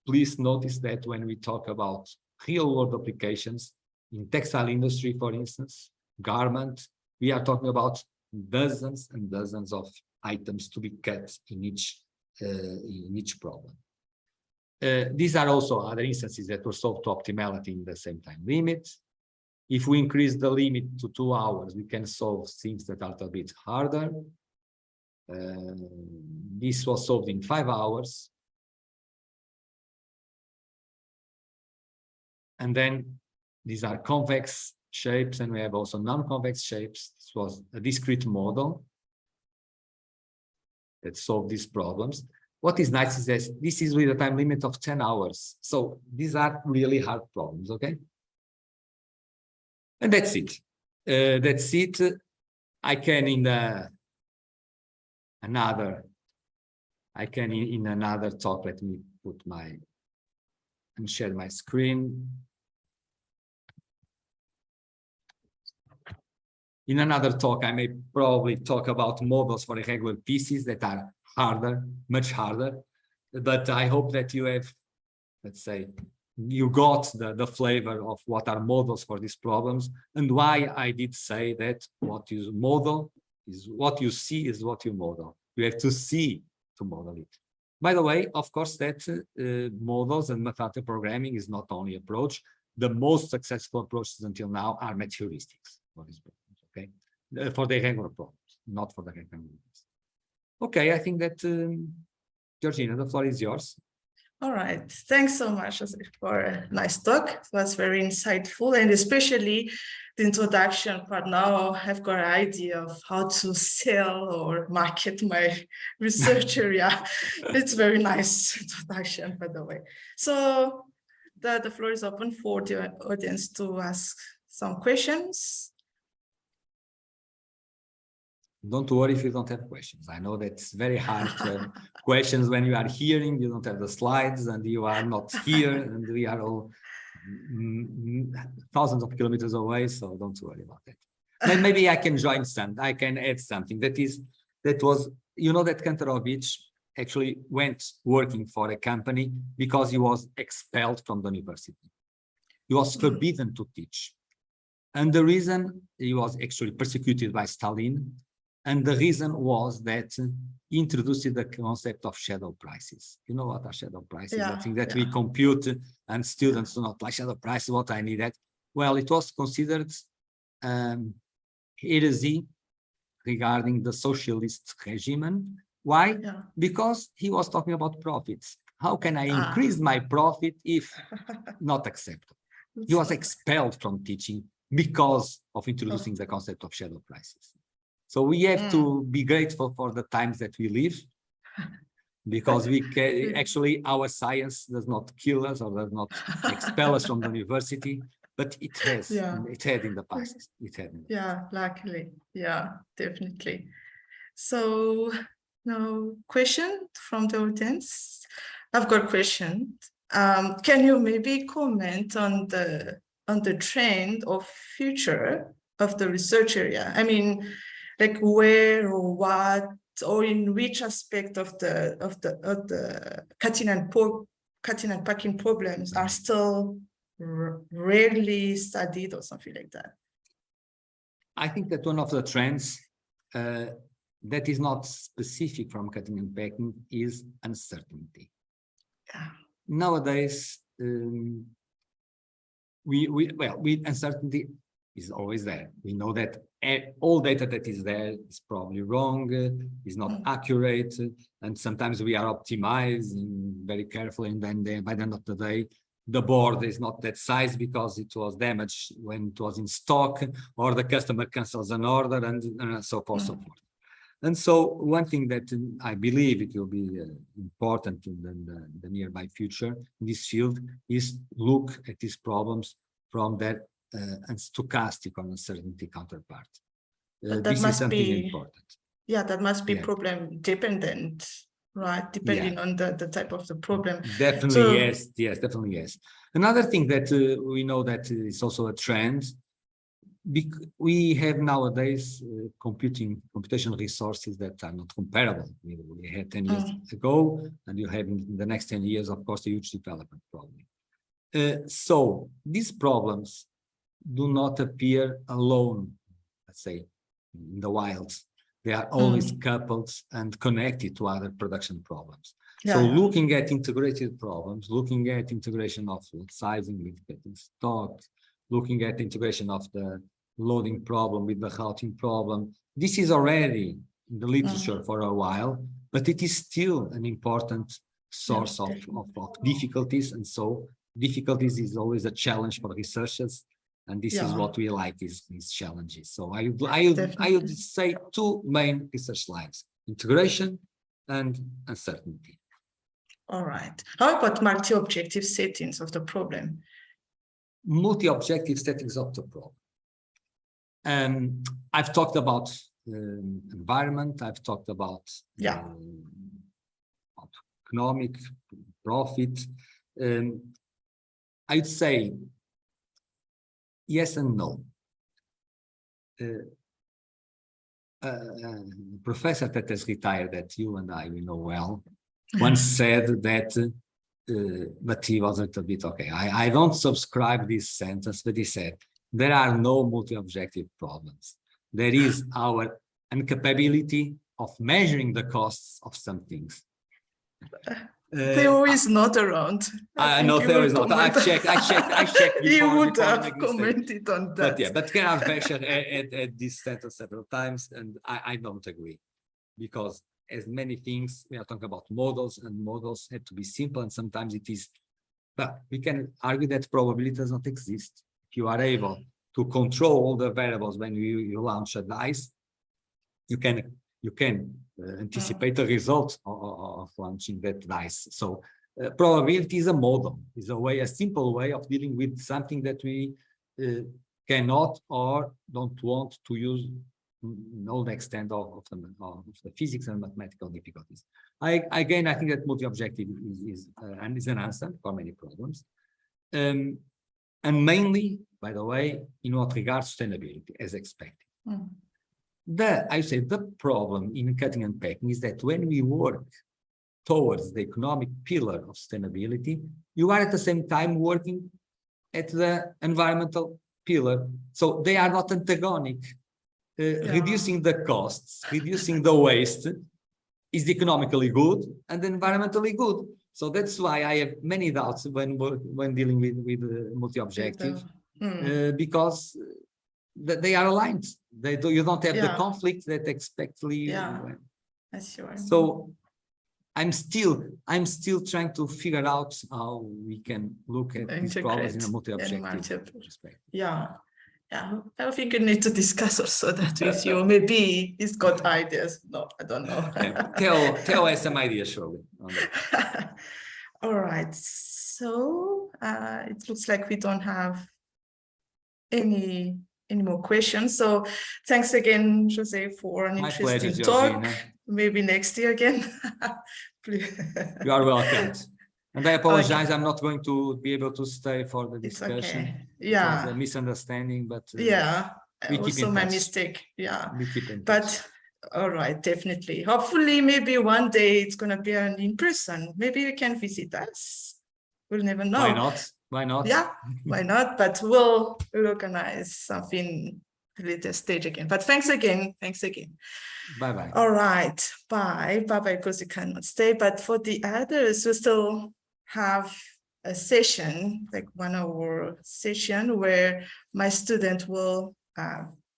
please notice that when we talk about real-world applications in textile industry, for instance, garment, we are talking about dozens and dozens of items to be cut in each problem. These are also other instances that were solved to optimality in the same time limit. If we increase the limit to 2 hours, we can solve things that are a bit harder. This was solved in 5 hours. And then these are convex shapes, and we have also non-convex shapes. This was a discrete model that solved these problems. What is nice is that this is with a time limit of 10 hours. So these are really hard problems, okay? And that's it. That's it. I can in another talk, let me put and share my screen. In another talk, I may probably talk about models for irregular pieces that are harder, much harder. But I hope that you have, let's say, you got the flavor of what are models for these problems and why I did say that what you model is what you see is what you model. You have to see to model it. By the way, of course, that models and mathematical programming is not only approach. The most successful approaches until now are materialistics for these problems, okay? For the irregular problems, not for the rectangular ones. Okay, I think that, Georgina, the floor is yours. All right. Thanks so much for a nice talk. It was very insightful, and especially the introduction part. Now I've got an idea of how to sell or market my research area. It's very nice introduction, by the way. So the floor is open for the audience to ask some questions. Don't worry if you don't have questions. I know that's very hard to have questions when you are hearing, you don't have the slides, and you are not here, and we are all thousands of kilometers away, so don't worry about that. Maybe I can I can add something. That was, you know, that Kantarovich actually went working for a company because he was expelled from the university. He was forbidden to teach. And the reason, he was actually persecuted by Stalin. And the reason was that he introduced the concept of shadow prices. You know what are shadow prices? I think that we compute and students do not like shadow prices. What I need that? Well, it was considered heresy regarding the socialist regime. Why? Because he was talking about profits. How can I increase my profit if not acceptable? He was expelled from teaching because of introducing the concept of shadow prices. So we have to be grateful for the times that we live, because we can, actually our science does not kill us or does not expel us from the university, but it has, it had in the past. It had in the past. Luckily, definitely. So now question from the audience. I've got a question. Can you maybe comment on the trend or future of the research area? I mean, like where or what or in which aspect of the cutting and packing problems are still rarely studied or something like that? I think that one of the trends that is not specific from cutting and packing is uncertainty. Nowadays, uncertainty is always there. We know that all data that is there is probably wrong, is not accurate, and sometimes we are optimizing very carefully, and then by the end of the day, the board is not that size because it was damaged when it was in stock, or the customer cancels an order, and so forth, so forth. And so one thing that I believe it will be important in the nearby future in this field is look at these problems from their stochastic or uncertainty counterpart. This is something important. Yeah, that must be problem dependent, right? Depending on the type of the problem. Definitely, yes, definitely, yes. Another thing that we know that is also a trend, we have nowadays computational resources that are not comparable. We had 10 years ago, and you have in the next 10 years, of course, a huge development problem. So these problems do not appear alone, let's say, in the wild. They are always coupled and connected to other production problems. So looking at integrated problems, looking at integration of sizing with getting stock, looking at integration of the loading problem with the routing problem, this is already in the literature for a while, but it is still an important source of difficulties. And so difficulties is always a challenge for researchers. And this is what we like, is these challenges. So I would say two main research lines: integration and uncertainty. All right. How about multi-objective settings of the problem? Multi-objective settings of the problem. I've talked about environment. I've talked about economic profit. I'd say yes and no. Professor that has retired, that you and we know well, once said that, but he was a little bit, okay, I don't subscribe this sentence, but he said, there are no multi-objective problems. There is our incapability of measuring the costs of some things. Theo is not around. I know Theo is not. I checked before. He would have commented on that. But Gerard Becher at this sentence several times, and I don't agree, because as many things, we are talking about models, and models have to be simple, and sometimes it is, but we can argue that probability does not exist. If you are able to control all the variables when you launch a dice, you can anticipate the result of launching that dice. So probability is a model, is a simple way of dealing with something that we cannot or don't want to use in all the extent of the physics and mathematical difficulties. I think that multi-objective is an answer for many problems. And mainly, by the way, in what regards sustainability, as expected. The problem in cutting and packing is that when we work towards the economic pillar of sustainability, you are at the same time working at the environmental pillar. So they are not antagonic. Reducing the costs, reducing the waste is economically good and environmentally good. So that's why I have many doubts when dealing with multi-objective, because they are aligned. You don't have the conflict that expectedly. So I'm still trying to figure out how we can look at these problems in a multi-objective perspective. I think you need to discuss also that with you. Maybe he's got ideas. No, I don't know. Tell us some ideas, surely. All right. So it looks like we don't have any more questions. So thanks again, Jose, for an interesting talk. Georgina. Maybe next year again. You are welcome. And I apologize, okay. I'm not going to be able to stay for the discussion. Okay. Yeah. It was a misunderstanding, but we keep in touch. My mistake. Yeah. We keep in touch. All right, definitely. Hopefully, maybe one day it's going to be an in-person. Maybe you can visit us. We'll never know. Why not? Why not? Yeah, why not? But we'll organize something at a later stage again. But thanks again. Thanks again. Bye-bye. All right. Bye. Bye-bye, because you cannot stay. But for the others, we still have a session, like 1 hour session, where my student will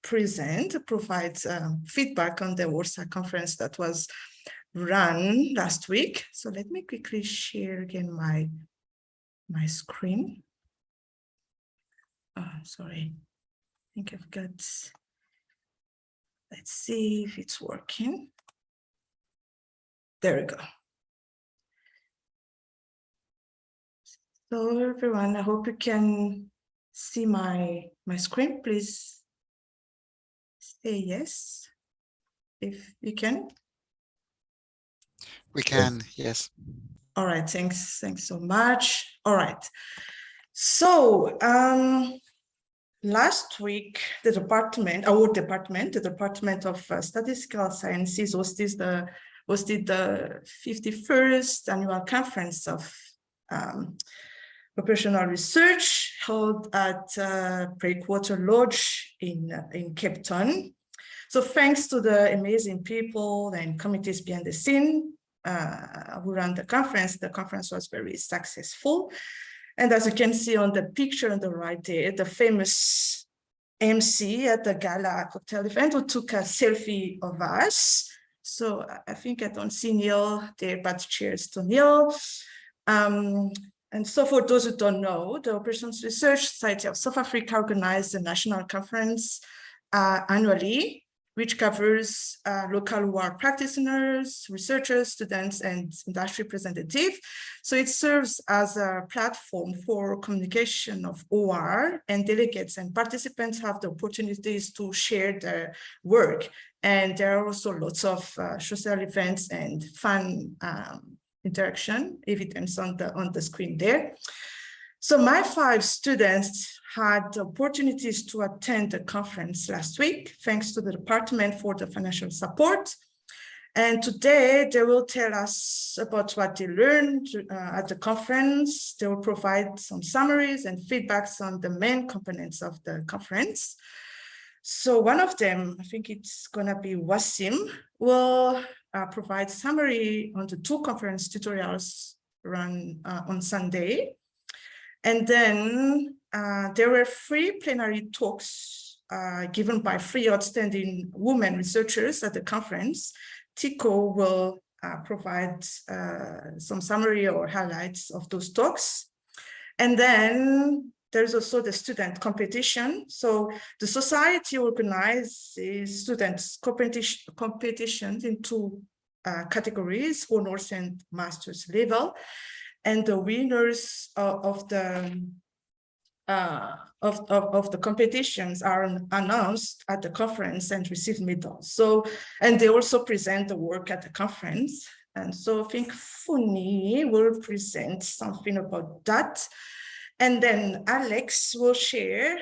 provide feedback on the ORSSA conference that was run last week. So let me quickly share again my screen. Oh, sorry. I think I've got, let's see if it's working. There we go. So everyone, I hope you can see my screen. Please say yes, if you can. We can, yes. All right, thanks so much. All right. So last week, the Department of Statistical Sciences hosted the 51st annual conference of operational research held at Breakwater Lodge in Cape Town. So thanks to the amazing people and committees behind the scene who ran the conference was very successful. And as you can see on the picture on the right there, the famous MC at the gala cocktail event who took a selfie of us. So I think I don't see Neil there, but cheers to Neil. And so for those who don't know, the Operations Research Society of South Africa organized a national conference annually, which covers local OR practitioners, researchers, students, and industry representatives. So it serves as a platform for communication of OR, and delegates and participants have the opportunities to share their work. And there are also lots of social events and fun interaction evidence on the screen there. So my 5 students had opportunities to attend the conference last week, thanks to the department for the financial support. And today they will tell us about what they learned at the conference. They will provide some summaries and feedbacks on the main components of the conference. So one of them, I think it's gonna be Wasim, will provide summary on the 2 conference tutorials run on Sunday. And then there were 3 plenary talks given by 3 outstanding women researchers at the conference. Thikho will provide some summary or highlights of those talks. And then there's also the student competition. So the society organizes students competitions in 2 categories, honors and master's level. And the winners of the competitions are announced at the conference and receive medals. So, and they also present the work at the conference. And so I think Funi will present something about that. And then Alex will share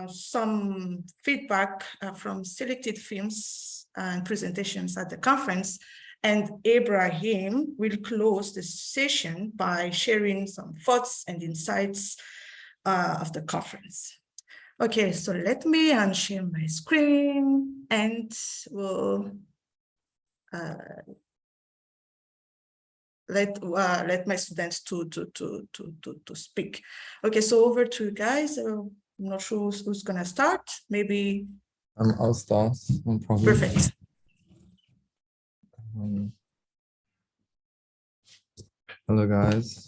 some feedback from selected films and presentations at the conference. And Ebrahim will close the session by sharing some thoughts and insights of the conference. Okay, so let me unshare my screen and we'll let my students to speak. Okay, so over to you guys. I'm not sure who's gonna start. Maybe I'll start. No problem. Perfect. Hello guys.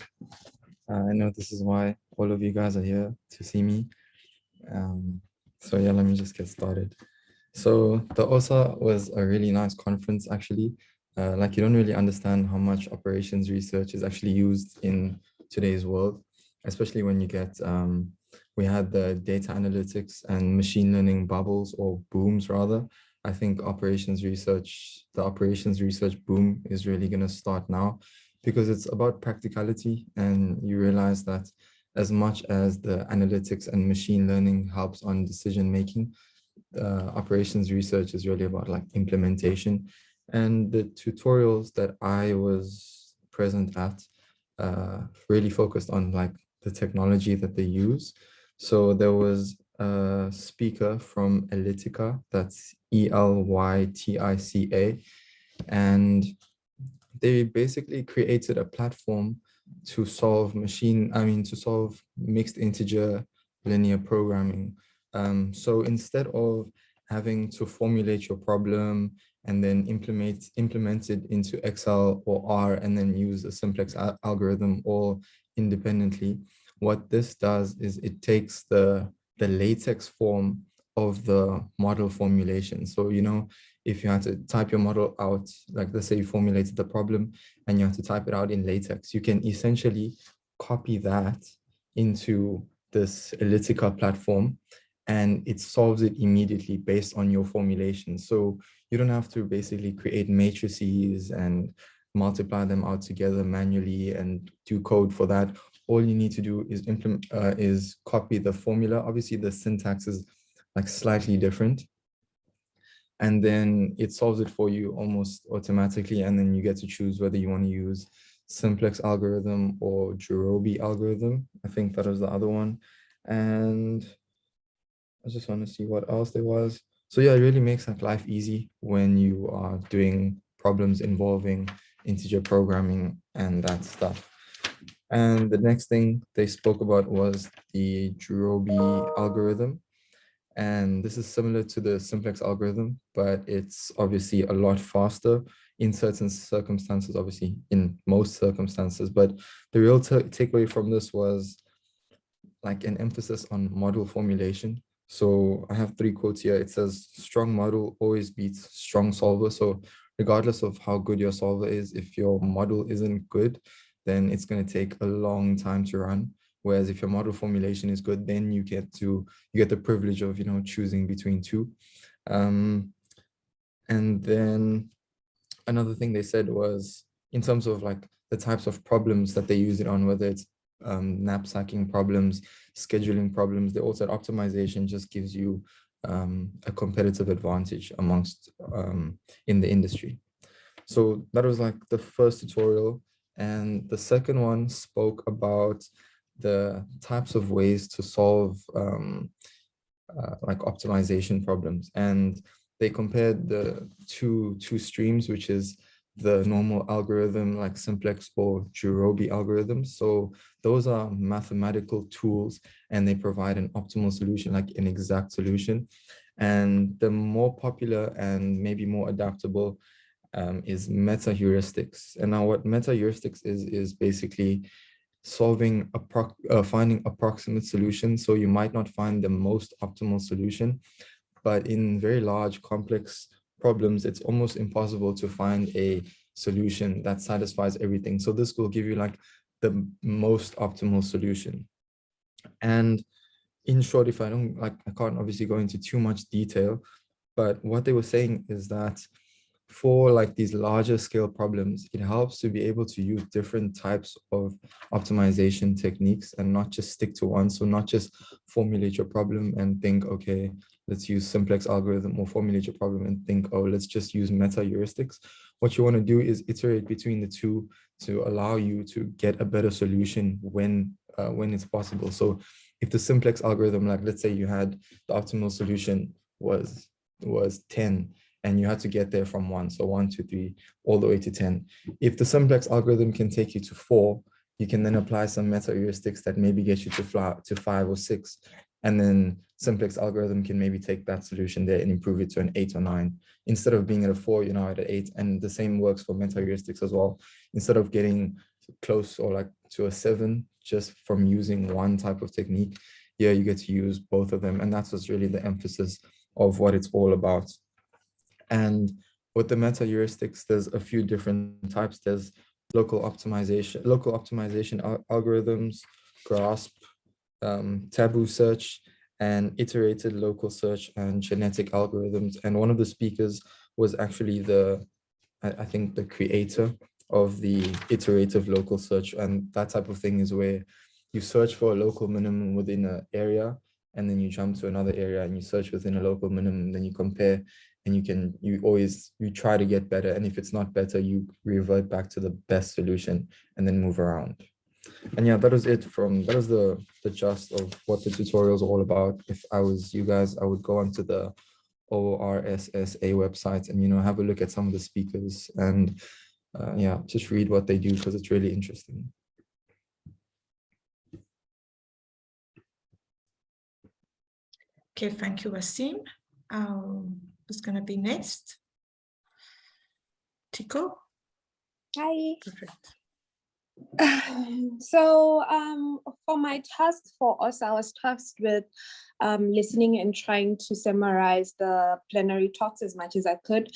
I know this is why all of you guys are here to see me. So yeah, let me just get started. So the ORSSA was a really nice conference actually. Like you don't really understand how much operations research is actually used in today's world, especially when you get, we had the data analytics and machine learning bubbles or booms rather. I think the operations research boom is really going to start now because it's about practicality, and you realize that as much as the analytics and machine learning helps on decision making, operations research is really about like implementation. And the tutorials that I was present at really focused on like the technology that they use. So there was a speaker from Elytica, that's ELYTICA, and they basically created a platform to solve mixed integer linear programming. So instead of having to formulate your problem and then implement it into Excel or R and then use a simplex algorithm all independently, what this does is it takes the latex form of the model formulation. So, you know, if you had to type your model out, like let's say you formulated the problem and you have to type it out in latex, you can essentially copy that into this Elytica platform and it solves it immediately based on your formulation. So you don't have to basically create matrices and multiply them out together manually and do code for that. All you need to do is is copy the formula. Obviously, the syntax is like slightly different, and then it solves it for you almost automatically. And then you get to choose whether you want to use simplex algorithm or Jacobi algorithm. I think that was the other one. And I just want to see what else there was. So yeah, it really makes like life easy when you are doing problems involving integer programming and that stuff. And the next thing they spoke about was the Jacobi algorithm. And this is similar to the simplex algorithm, but it's obviously a lot faster in certain circumstances, obviously in most circumstances. But the real takeaway from this was like an emphasis on model formulation. So I have 3 quotes here. It says, strong model always beats strong solver. So regardless of how good your solver is, if your model isn't good, then it's going to take a long time to run. Whereas if your model formulation is good, then you get the privilege of, choosing between 2. And then another thing they said was, in terms of like the types of problems that they use it on, whether it's knapsacking problems, scheduling problems, they also said optimization just gives you a competitive advantage amongst in the industry. So that was like the first tutorial. And the second one spoke about the types of ways to solve like optimization problems. And they compared the two streams, which is the normal algorithm like simplex or Jacobi algorithms. So those are mathematical tools and they provide an optimal solution, like an exact solution. And the more popular and maybe more adaptable is meta heuristics. And now what meta heuristics is basically solving finding approximate solutions. So you might not find the most optimal solution, but in very large complex problems, it's almost impossible to find a solution that satisfies everything. So this will give you like the most optimal solution. And in short, if I can't obviously go into too much detail, but what they were saying is that for like these larger scale problems, it helps to be able to use different types of optimization techniques and not just stick to one. So not just formulate your problem and think, okay, let's use simplex algorithm, or formulate your problem and think, oh, let's just use meta heuristics. What you want to do is iterate between the two to allow you to get a better solution when it's possible. So if the simplex algorithm, like let's say you had the optimal solution was 10, and you had to get there from 1, so 1, 2, 3, all the way to 10. If the simplex algorithm can take you to 4, you can then apply some meta heuristics that maybe get you to 5 or 6. And then simplex algorithm can maybe take that solution there and improve it to an 8 or 9. Instead of being at a 4, you're now at an 8. And the same works for meta heuristics as well. Instead of getting close or like to a 7 just from using one type of technique, here you get to use both of them. And that's what's really the emphasis of what it's all about. And with the meta heuristics, there's a few different types. There's local optimization algorithms, grasp, taboo search, and iterated local search and genetic algorithms. And one of the speakers was actually I think the creator of the iterative local search. And that type of thing is where you search for a local minimum within an area, and then you jump to another area and you search within a local minimum, then you compare, and you try to get better. And if it's not better, you revert back to the best solution and then move around. And yeah, that was it that was the gist of what the tutorial is all about. If I was you guys, I would go onto the ORSSA website and, have a look at some of the speakers and yeah, just read what they do, because it's really interesting. Okay, thank you, Wasim. Who's going to be next? Thikho? Hi. Perfect. So for my task for ORSSA, I was tasked with listening and trying to summarize the plenary talks as much as I could.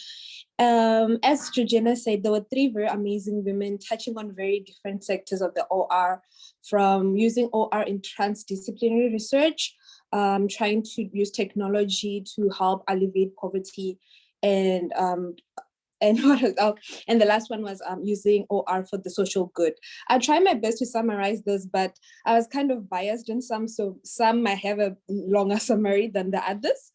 As Georgina said, there were 3 very amazing women touching on very different sectors of the OR, from using OR in transdisciplinary research, trying to use technology to help alleviate poverty, and and and the last one was using OR for the social good. I try my best to summarize this, but I was kind of biased in some, so some might have a longer summary than the others.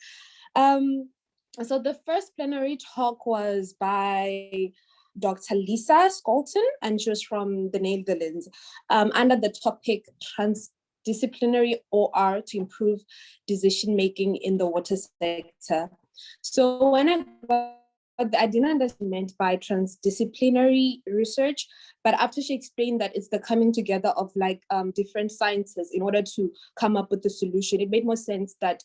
So the first plenary talk was by Dr. Lisa Skolton, and she was from the Netherlands, under the topic transdisciplinary OR to improve decision-making in the water sector. So when I didn't understand what meant by transdisciplinary research, but after she explained that it's the coming together of like different sciences in order to come up with the solution, it made more sense that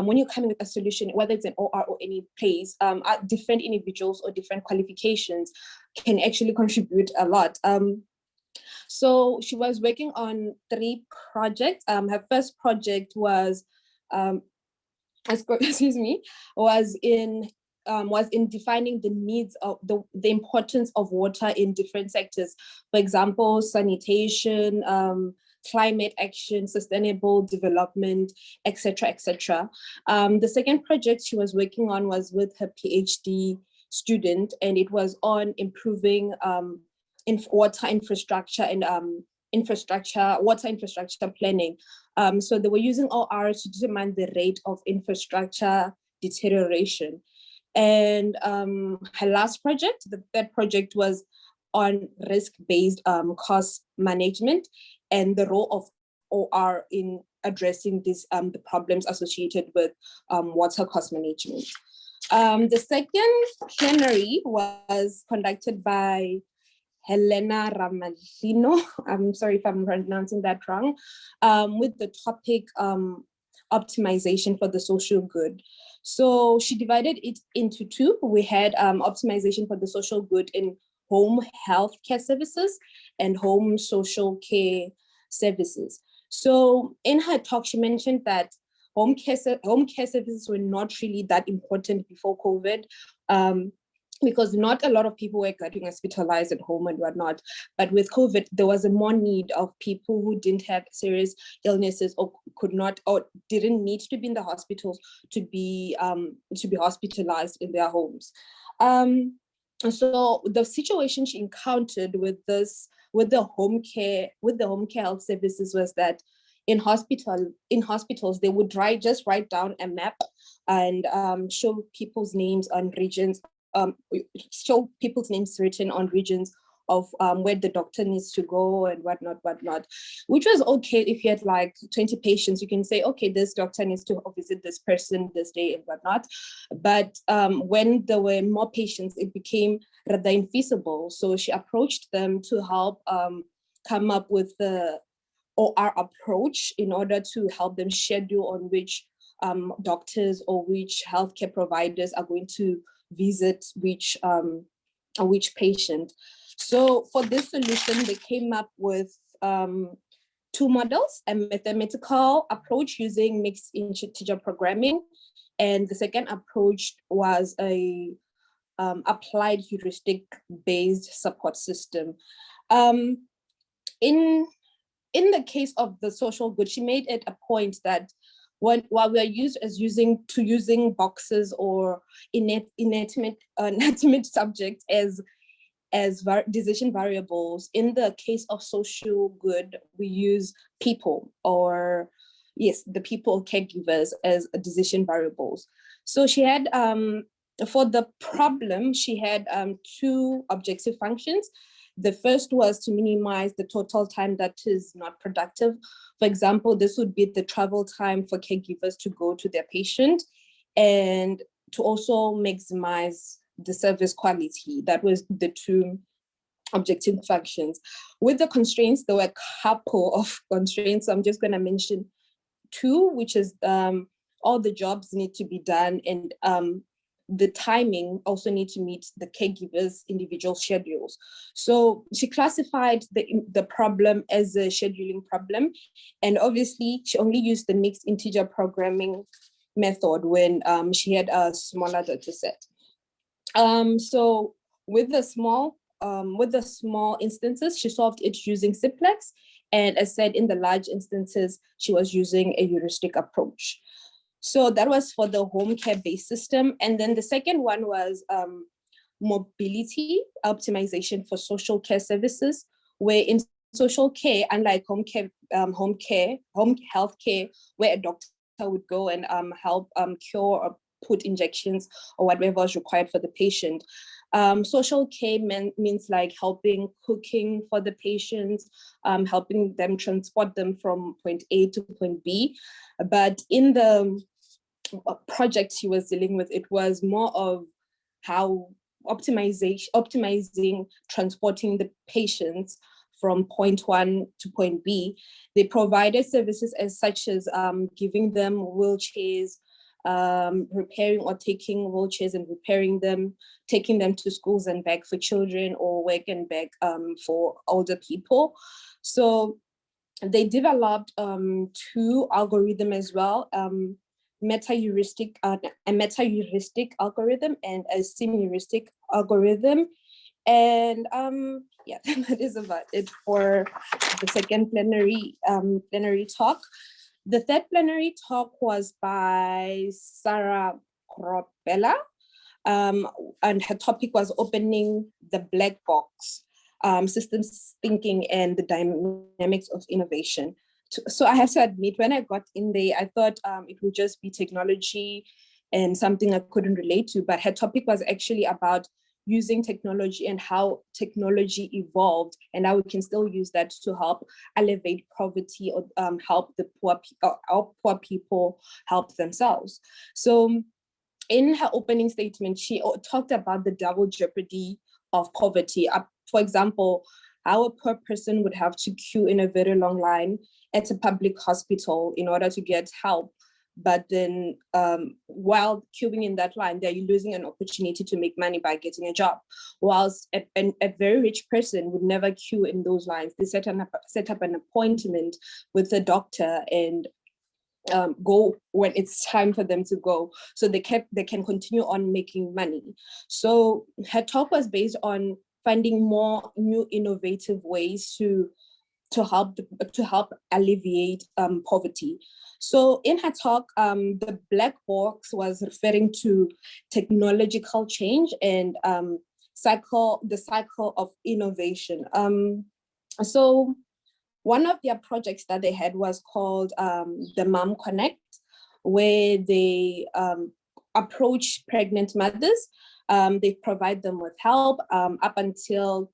when you're coming with a solution, whether it's an OR or any place, different individuals or different qualifications can actually contribute a lot. So she was working on 3 projects. Her first project was, excuse me, was in defining the needs of the importance of water in different sectors. For example, sanitation, climate action, sustainable development, etc., etc. The second project she was working on was with her PhD student, and it was on improving water infrastructure and water infrastructure planning. So they were using OR to determine the rate of infrastructure deterioration. And her last project, the third project, was on risk-based cost management and the role of OR in addressing these the problems associated with water cost management. The second plenary was conducted by Helena Ramalino, I'm sorry if I'm pronouncing that wrong, with the topic optimization for the social good. So she divided it into 2. We had optimization for the social good in home health care services and home social care services. So in her talk, she mentioned that home care services were not really that important before COVID, because not a lot of people were getting hospitalized at home and whatnot. But with COVID, there was a more need of people who didn't have serious illnesses or could not or didn't need to be in the hospitals to be hospitalized in their homes. So the situation she encountered with the home care health services was that in hospitals they would just write down a map and show people's names on regions. Show people's names written on regions of where the doctor needs to go and whatnot, which was okay if you had like 20 patients. You can say, okay, this doctor needs to visit this person this day and whatnot. But when there were more patients, it became rather infeasible. So she approached them to help come up with the OR approach in order to help them schedule on which doctors or which healthcare providers are going to visit which patient. So for this solution, they came up with 2 models: a mathematical approach using mixed integer programming, and the second approach was a applied heuristic-based support system. In the case of the social good, she made it a point that while we are using boxes or inanimate subjects as decision variables, in the case of social good, we use people, or yes, the people caregivers as decision variables. So she had for the problem, she had 2 objective functions. The first was to minimize the total time that is not productive. For example, this would be the travel time for caregivers to go to their patient, and to also maximize the service quality. That was the 2 objective functions. With the constraints, there were a couple of constraints. So I'm just going to mention 2, which is all the jobs need to be done, and the timing also need to meet the caregivers' individual schedules. So she classified the problem as a scheduling problem, and obviously she only used the mixed integer programming method when she had a smaller data set. So with the small instances, she solved it using simplex, and as said, in the large instances, she was using a heuristic approach. So that was for the home care based system. And then the second one was mobility optimization for social care services, where in social care, unlike home health care, where a doctor would go and help cure or put injections or whatever is required for the patient. Social care means like helping cooking for the patients, helping them transport them from point A to point B. But in the project he was dealing with, it was more of how optimizing transporting the patients from point 1 to point B. They provided services as such as giving them wheelchairs, repairing or taking wheelchairs and repairing them, taking them to schools and back for children, or work and back for older people. So they developed 2 algorithms as well, a meta-heuristic algorithm and a sim-heuristic algorithm. And yeah, that is about it for the second plenary talk. The third plenary talk was by Sarah Kropela, and her topic was opening the black box, systems thinking and the dynamics of innovation. So I have to admit, when I got in there, I thought it would just be technology and something I couldn't relate to, but her topic was actually about using technology and how technology evolved and how we can still use that to help elevate poverty or help the poor people help themselves. So in her opening statement, she talked about the double jeopardy of poverty. For example, how a poor person would have to queue in a very long line at a public hospital in order to get help. But then while queuing in that line, they're losing an opportunity to make money by getting a job. Whilst a very rich person would never queue in those lines. They set up an appointment with a doctor and go when it's time for them to go. So they can continue on making money. So her talk was based on finding more new innovative ways to help alleviate poverty. So in her talk, the black box was referring to technological change and the cycle of innovation. So one of their projects that they had was called the Mom Connect, where they approach pregnant mothers. They provide them with help up until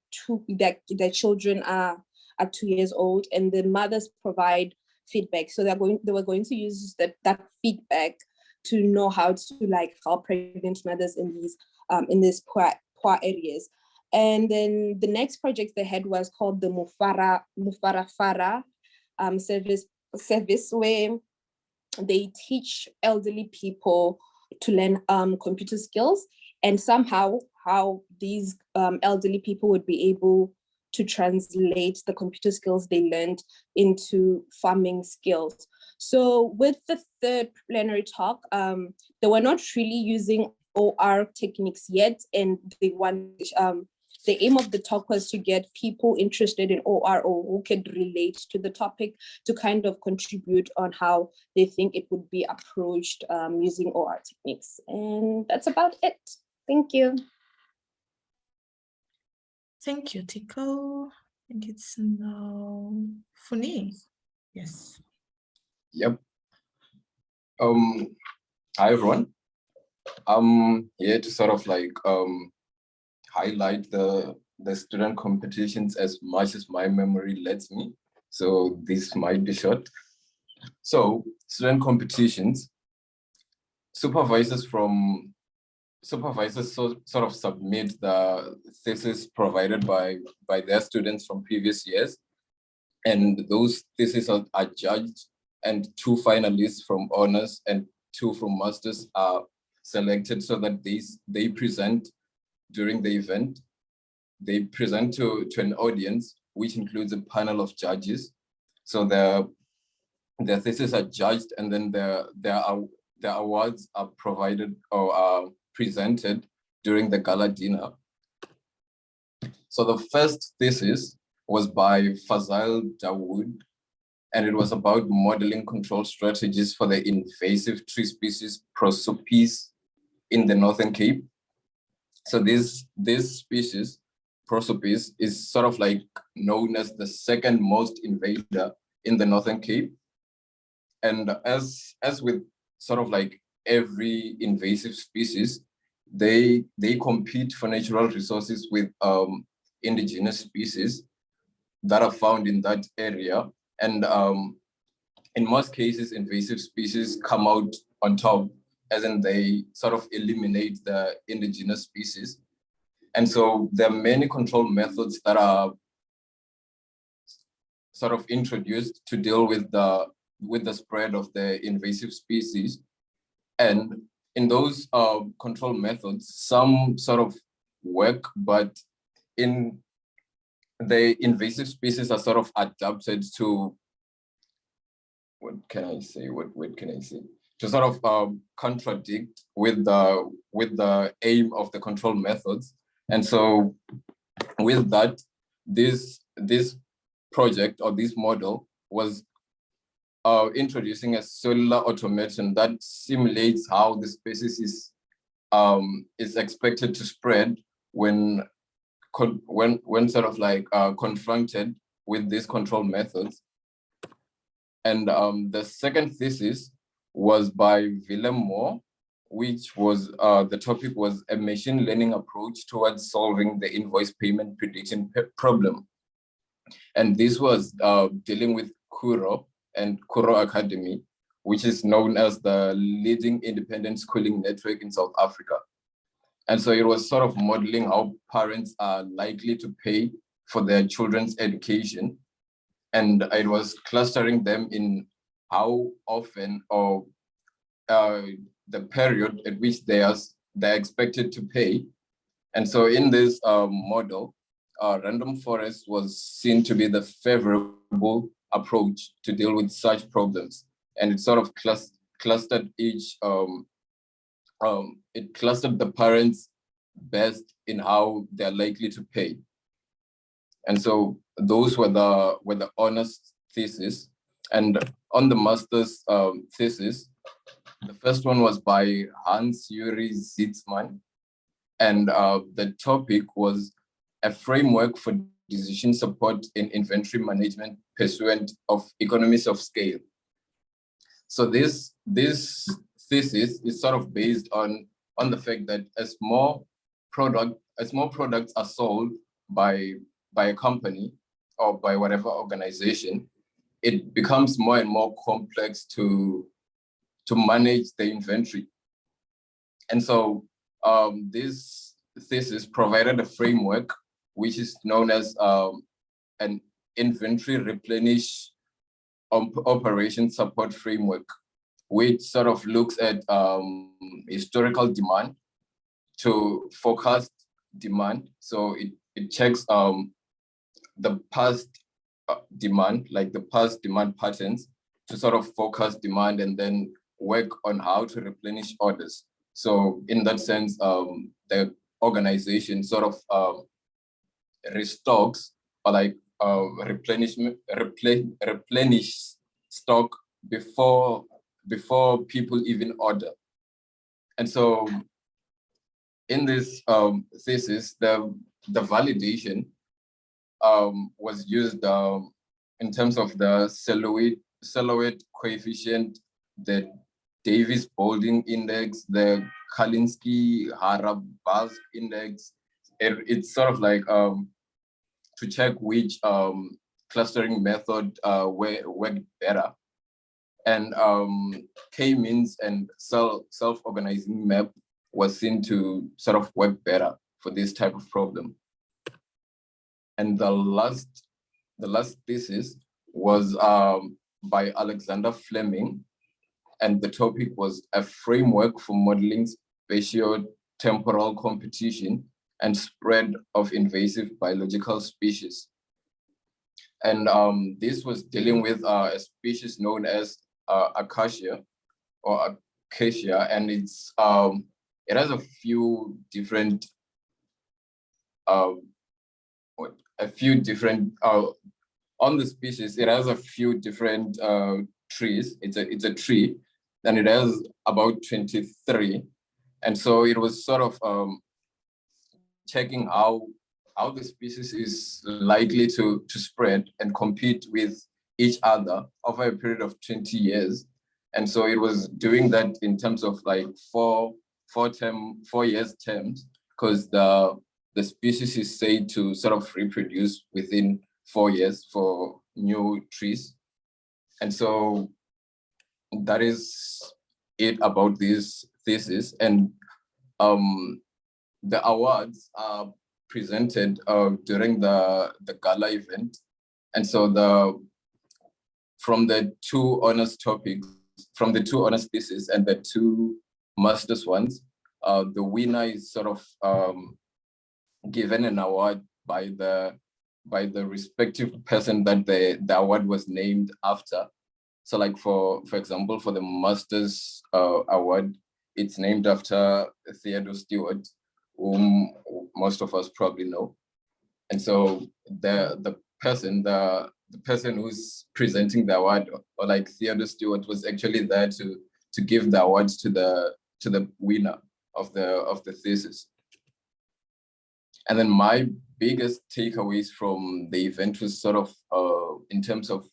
their children are 2 years old, and the mothers provide feedback. So they were going to use that feedback to know how to help pregnant mothers in these poor areas. And then the next project they had was called the Mufarafara service, where they teach elderly people to learn computer skills, and somehow how these elderly people would be able to translate the computer skills they learned into farming skills. So with the third plenary talk, they were not really using OR techniques yet, and the aim of the talk was to get people interested in OR or who could relate to the topic to kind of contribute on how they think it would be approached using OR techniques. And that's about it. Thank you. Thank you, Thikho. I think it's now Funi. Yes. Yep. Hi everyone. I'm here to sort of highlight the student competitions as much as my memory lets me. So this might be short. So student competitions, supervisors sort of submit the thesis provided by their students from previous years. And those theses are judged, and 2 finalists from honors and 2 from masters are selected so that they present during the event. They present to an audience, which includes a panel of judges. So their theses are judged, and then their awards are provided or are presented during the gala dinner. So the first thesis was by Fazal Dawood, and it was about modeling control strategies for the invasive tree species Prosopis in the Northern Cape. So this species, Prosopis, is sort of like known as the second most invader in the Northern Cape. And as with sort of like every invasive species, they compete for natural resources with indigenous species that are found in that area. And in most cases, invasive species come out on top, as in they sort of eliminate the indigenous species. And so there are many control methods that are sort of introduced to deal with the spread of the invasive species. And in those control methods, some sort of work, but in the invasive species are sort of adapted to, what can I say? To sort of contradict with the aim of the control methods. And so with that, this project or this model was introducing a cellular automation that simulates how the species is expected to spread when sort of like confronted with these control methods. And the second thesis was by Willem Moore, which was the topic was a machine learning approach towards solving the invoice payment prediction problem. And this was dealing with Kuro and Kuro Academy, which is known as the leading independent schooling network in South Africa. And so it was sort of modeling how parents are likely to pay for their children's education. And it was clustering them in how often or the period at which they're expected to pay. And so in this model, random forest was seen to be the favorable approach to deal with such problems. And it sort of clustered each, it clustered the parents best in how they're likely to pay. And so those were the honors thesis. And on the master's thesis, the first one was by Hans-Juri Zitzmann. And the topic was a framework for decision support in inventory management pursuant of economies of scale. So this thesis is sort of based on the fact that as more products are sold by a company or by whatever organization, it becomes more and more complex to manage the inventory. And so this thesis provided a framework which is known as an inventory replenish operation support framework, which sort of looks at historical demand to forecast demand. So it checks the past demand, like the past demand patterns, to sort of forecast demand and then work on how to replenish orders. So in that sense, the organization sort of restocks or like replenish stock before people even order. And so in this thesis, the validation was used in terms of the silhouette coefficient, the Davis-Baldwin index, the Kalinski-Hara-Bask index. It's sort of like to check which clustering method worked better. And K-means and self-organizing map was seen to sort of work better for this type of problem. And the last thesis was by Alexander Fleming, and the topic was a framework for modeling spatio-temporal competition and spread of invasive biological species. And this was dealing with a species known as acacia or acacia, and it's it has a few different on the species. It has a few different trees. It's a tree, and it has about 23. And so it was sort of checking how the species is likely to spread and compete with each other over a period of 20 years. And so it was doing that in terms of like 4 years terms, because the species is said to sort of reproduce within 4 years for new trees. And so that is it about this thesis. And the awards are presented during the gala event. And so from the two honors topics, from the two honors thesis and the two master's ones, the winner is sort of given an award by the respective person that the award was named after. So like for example, for the master's award, it's named after Theodore Stewart, whom most of us probably know. And so the person who's presenting the award, or like Theodore Stewart, was actually there to give the awards to the winner of the thesis. And then my biggest takeaways from the event was sort of in terms of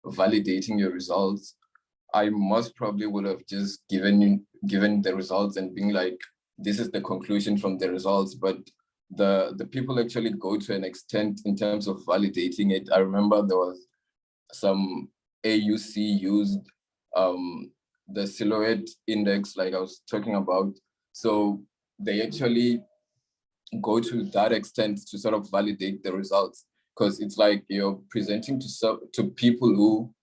validating your results. I most probably would have just given the results and being like, this is the conclusion from the results, but the people actually go to an extent in terms of validating it. I remember there was some AUC used the silhouette index, like I was talking about. So they actually go to that extent to sort of validate the results, because it's like you're presenting to people who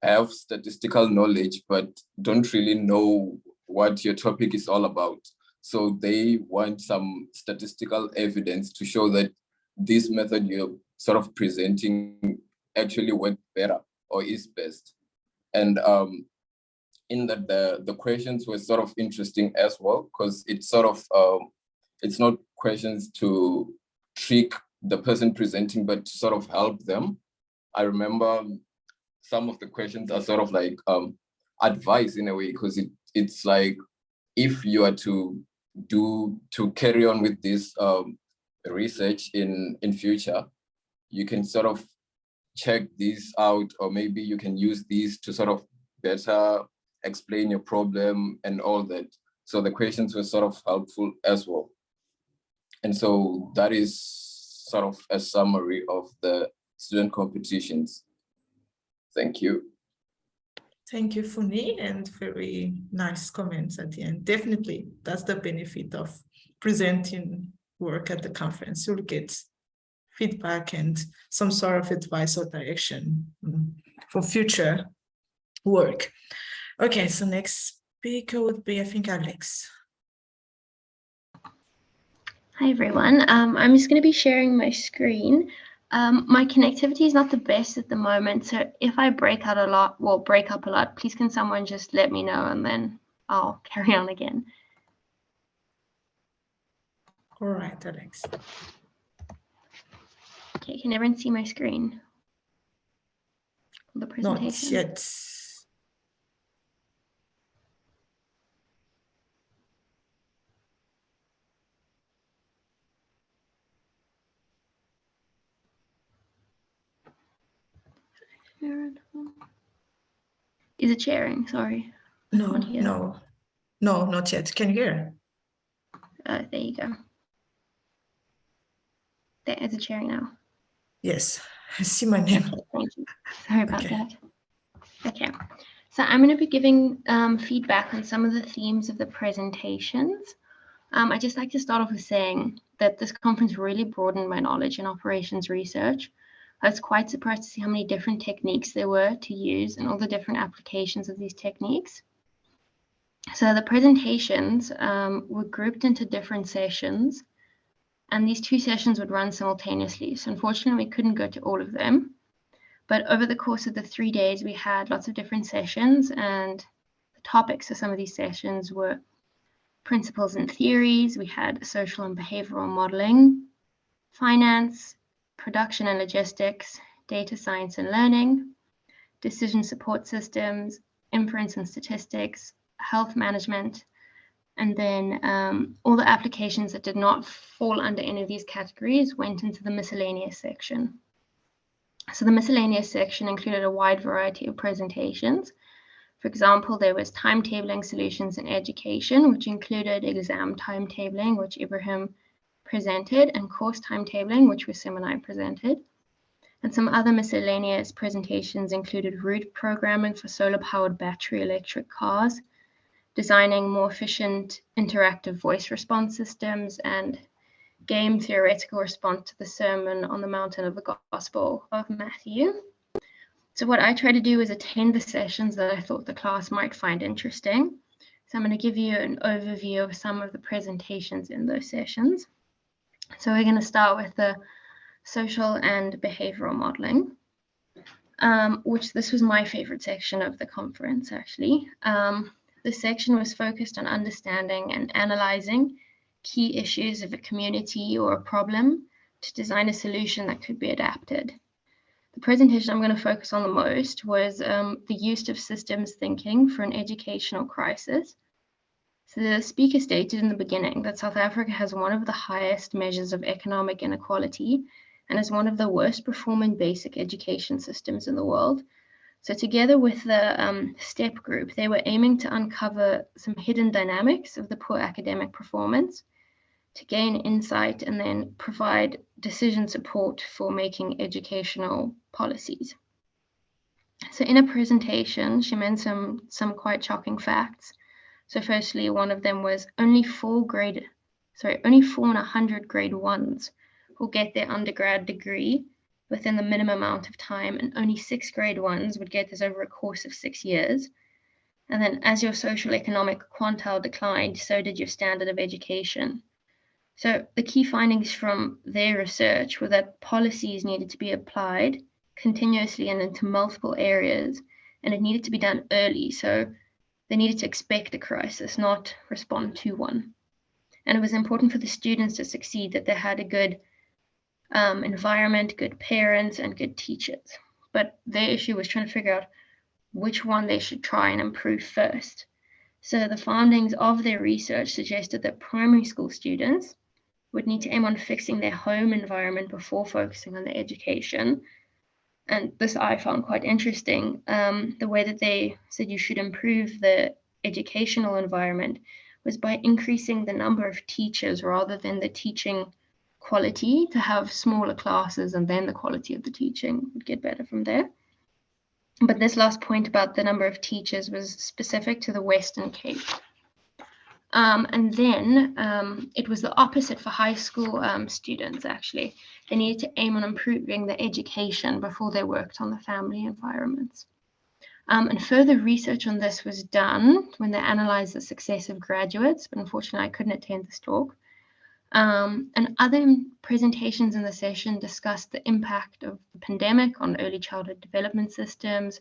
have statistical knowledge but don't really know what your topic is all about. So they want some statistical evidence to show that this method you're sort of presenting actually worked better or is best. And in that the questions were sort of interesting as well, because it's sort of it's not questions to trick the person presenting, but to sort of help them. I remember some of the questions are sort of like advice in a way, because it's like, if you are to carry on with this research in future, you can sort of check these out, or maybe you can use these to sort of better explain your problem and all that. So the questions were sort of helpful as well. And so that is sort of a summary of the student competitions. Thank you. Thank you, Funi, and very nice comments at the end. Definitely, that's the benefit of presenting work at the conference. You'll get feedback and some sort of advice or direction for future work. Okay, so next speaker would be, I think, Alex. Hi, everyone. I'm just going to be sharing my screen. My connectivity is not the best at the moment, so if I break up a lot, please can someone just let me know, and then I'll carry on again. All right, Alex. Okay, can everyone see my screen? The presentation? Not yet. Is it sharing? Sorry. No, not yet. Can you hear? There you go. There, is it sharing now? Yes, I see my name. Okay, thank you. Sorry about Okay. that. Okay, so I'm going to be giving feedback on some of the themes of the presentations. I'd just like to start off with saying that this conference really broadened my knowledge in operations research. I was quite surprised to see how many different techniques there were to use and all the different applications of these techniques. So the presentations were grouped into different sessions, and these 2 sessions would run simultaneously. So unfortunately, we couldn't go to all of them. But over the course of the 3 days, we had lots of different sessions, and the topics of some of these sessions were principles and theories. We had social and behavioral modeling, finance, production and logistics, data science and learning, decision support systems, inference and statistics, health management, And then all the applications that did not fall under any of these categories went into the miscellaneous section. So the miscellaneous section included a wide variety of presentations. For example, there was timetabling solutions in education, which included exam timetabling, which Ebrahim presented, and course timetabling, which Wasim and I presented. And some other miscellaneous presentations included route programming for solar-powered battery electric cars, designing more efficient interactive voice response systems, and game theoretical response to the Sermon on the Mountain of the Gospel of Matthew. So what I try to do is attend the sessions that I thought the class might find interesting. So I'm going to give you an overview of some of the presentations in those sessions. So we're going to start with the social and behavioral modeling, which this was my favorite section of the conference, actually. This section was focused on understanding and analyzing key issues of a community or a problem to design a solution that could be adapted. The presentation I'm going to focus on the most was the use of systems thinking for an educational crisis. So the speaker stated in the beginning that South Africa has one of the highest measures of economic inequality and is one of the worst performing basic education systems in the world. So together with the STEP group, they were aiming to uncover some hidden dynamics of the poor academic performance, to gain insight and then provide decision support for making educational policies. So in a presentation, she mentioned some quite shocking facts. So firstly, one of them was only 4 in 100 grade 1s will get their undergrad degree within the minimum amount of time, and only 6 grade 1s would get this over a course of 6 years. And then as your social economic quantile declined, so did your standard of education. So the key findings from their research were that policies needed to be applied continuously and into multiple areas, and it needed to be done early. So they needed to expect a crisis, not respond to one. And it was important for the students to succeed that they had a good environment, good parents, and good teachers. But their issue was trying to figure out which one they should try and improve first. So the findings of their research suggested that primary school students would need to aim on fixing their home environment before focusing on their education. And this I found quite interesting. The way that they said you should improve the educational environment was by increasing the number of teachers rather than the teaching quality, to have smaller classes, and then the quality of the teaching would get better from there. But this last point about the number of teachers was specific to the Western Cape. And then it was the opposite for high school students, actually. They needed to aim on improving the education before they worked on the family environments. And further research on this was done when they analyzed the success of graduates, but unfortunately I couldn't attend this talk. And other presentations in the session discussed the impact of the pandemic on early childhood development systems,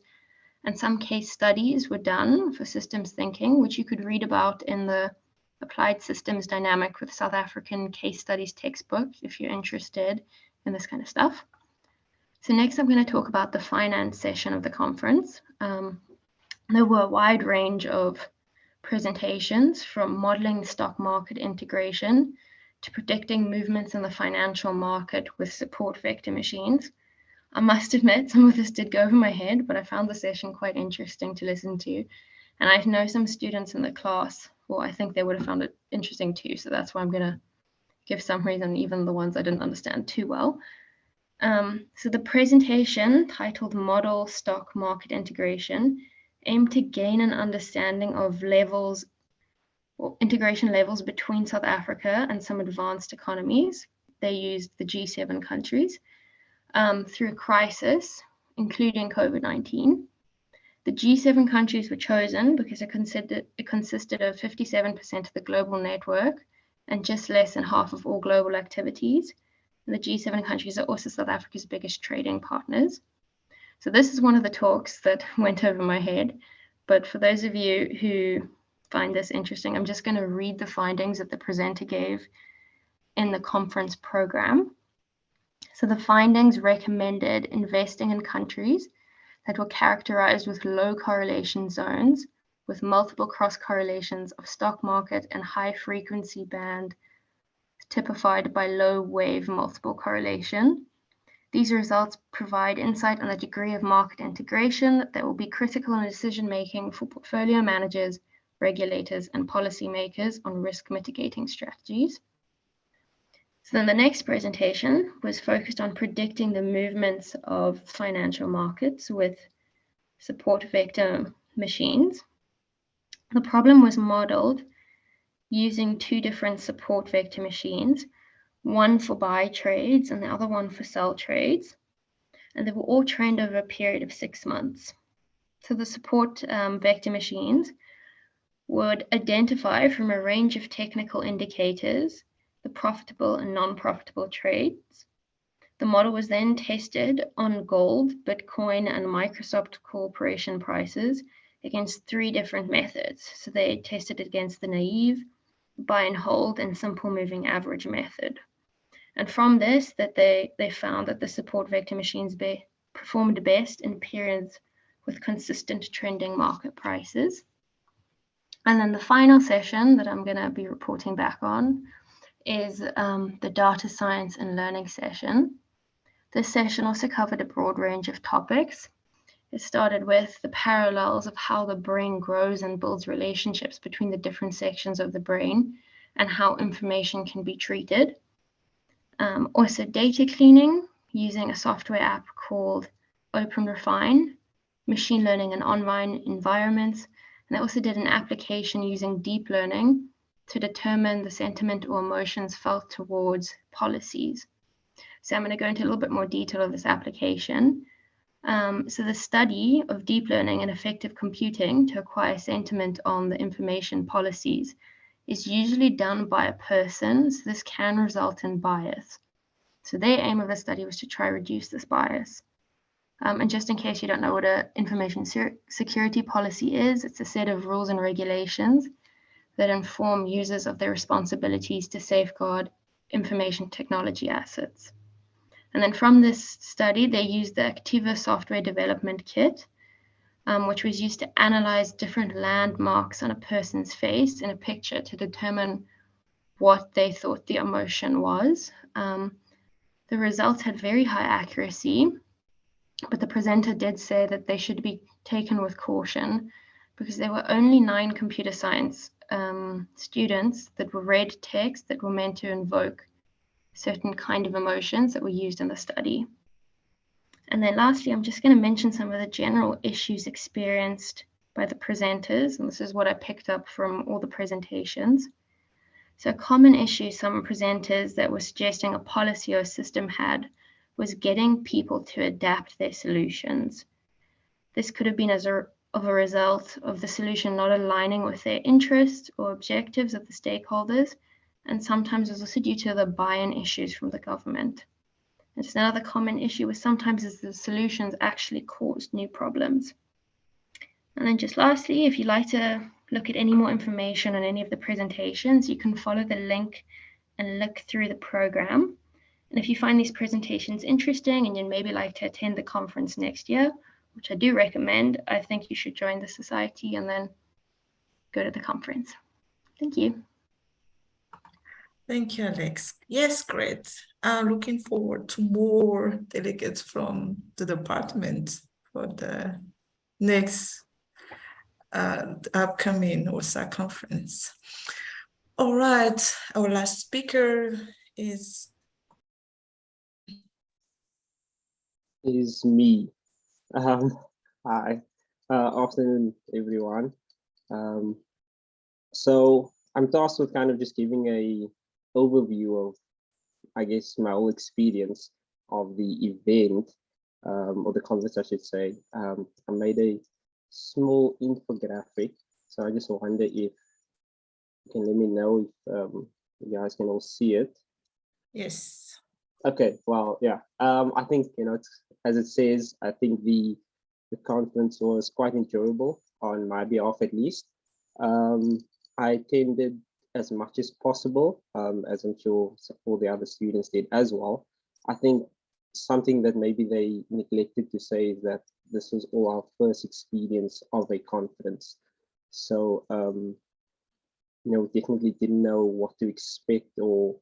and some case studies were done for systems thinking, which you could read about in the Applied Systems Dynamic with South African Case Studies textbook if you're interested in this kind of stuff. So next I'm going to talk about the finance session of the conference. There were a wide range of presentations, from modeling stock market integration to predicting movements in the financial market with support vector machines. I must admit, some of this did go over my head, but I found the session quite interesting to listen to. And I know some students in the class, well, I think they would have found it interesting too. So that's why I'm going to give summaries on even the ones I didn't understand too well. So the presentation, titled Model Stock Market Integration, aimed to gain an understanding of levels or integration levels between South Africa and some advanced economies. They used the G7 countries through a crisis, including COVID-19. The G7 countries were chosen because it consisted of 57% of the global network and just less than half of all global activities. And the G7 countries are also South Africa's biggest trading partners. So this is one of the talks that went over my head. But for those of you who find this interesting, I'm just going to read the findings that the presenter gave in the conference program. So the findings recommended investing in countries that were characterized with low correlation zones with multiple cross correlations of stock market and high frequency band typified by low wave multiple correlation. These results provide insight on the degree of market integration that will be critical in decision making for portfolio managers, regulators, and policymakers on risk mitigating strategies. So then the next presentation was focused on predicting the movements of financial markets with support vector machines. The problem was modeled using two different support vector machines, one for buy trades and the other one for sell trades. And they were all trained over a period of 6 months. So the support vector machines would identify from a range of technical indicators the profitable and non-profitable trades. The model was then tested on gold, Bitcoin, and Microsoft Corporation prices against 3 different methods. So they tested it against the naive, buy and hold, and simple moving average method. And from this, that they found that the support vector machines performed best in periods with consistent trending market prices. And then the final session that I'm going to be reporting back on is the data science and learning session. This session also covered a broad range of topics. It started with the parallels of how the brain grows and builds relationships between the different sections of the brain and how information can be treated. Also data cleaning using a software app called OpenRefine, machine learning in online environments. And they also did an application using deep learning to determine the sentiment or emotions felt towards policies. So I'm going to go into a little bit more detail of this application. So the study of deep learning and effective computing to acquire sentiment on the information policies is usually done by a person, so this can result in bias. So their aim of the study was to try to reduce this bias. And just in case you don't know what an information security policy is, it's a set of rules and regulations that inform users of their responsibilities to safeguard information technology assets. And then from this study, they used the Activa software development kit, which was used to analyze different landmarks on a person's face in a picture to determine what they thought the emotion was. The results had very high accuracy, but the presenter did say that they should be taken with caution because there were only 9 computer science students that were read text that were meant to invoke certain kind of emotions that were used in the study. And then lastly, I'm just going to mention some of the general issues experienced by the presenters, and this is what I picked up from all the presentations. So a common issue some presenters that were suggesting a policy or system had was getting people to adapt their solutions. This could have been as a result of the solution not aligning with their interests or objectives of the stakeholders, and sometimes was also due to the buy-in issues from the government. And just another common issue was sometimes is the solutions actually caused new problems. And then just lastly, if you'd like to look at any more information on any of the presentations, you can follow the link and look through the program. And if you find these presentations interesting and you'd maybe like to attend the conference next year, which I do recommend, I think you should join the society and then go to the conference. Thank you. Thank you, Alex. Yes, great. Looking forward to more delegates from the department for the next upcoming ORSSA conference. All right, our last speaker is me. Hi, afternoon, everyone. So I'm tasked with kind of just giving a overview of, I guess, my whole experience of the event, or the conference, I should say. I made a small infographic, so I just wonder if you can let me know if you guys can all see it. yes. Okay, well, yeah, I think, you know, as it says, I think the conference was quite enjoyable on my behalf, at least. I attended as much as possible, as I'm sure all the other students did as well. I think something that maybe they neglected to say is that this was all our first experience of a conference. So, definitely didn't know what to expect or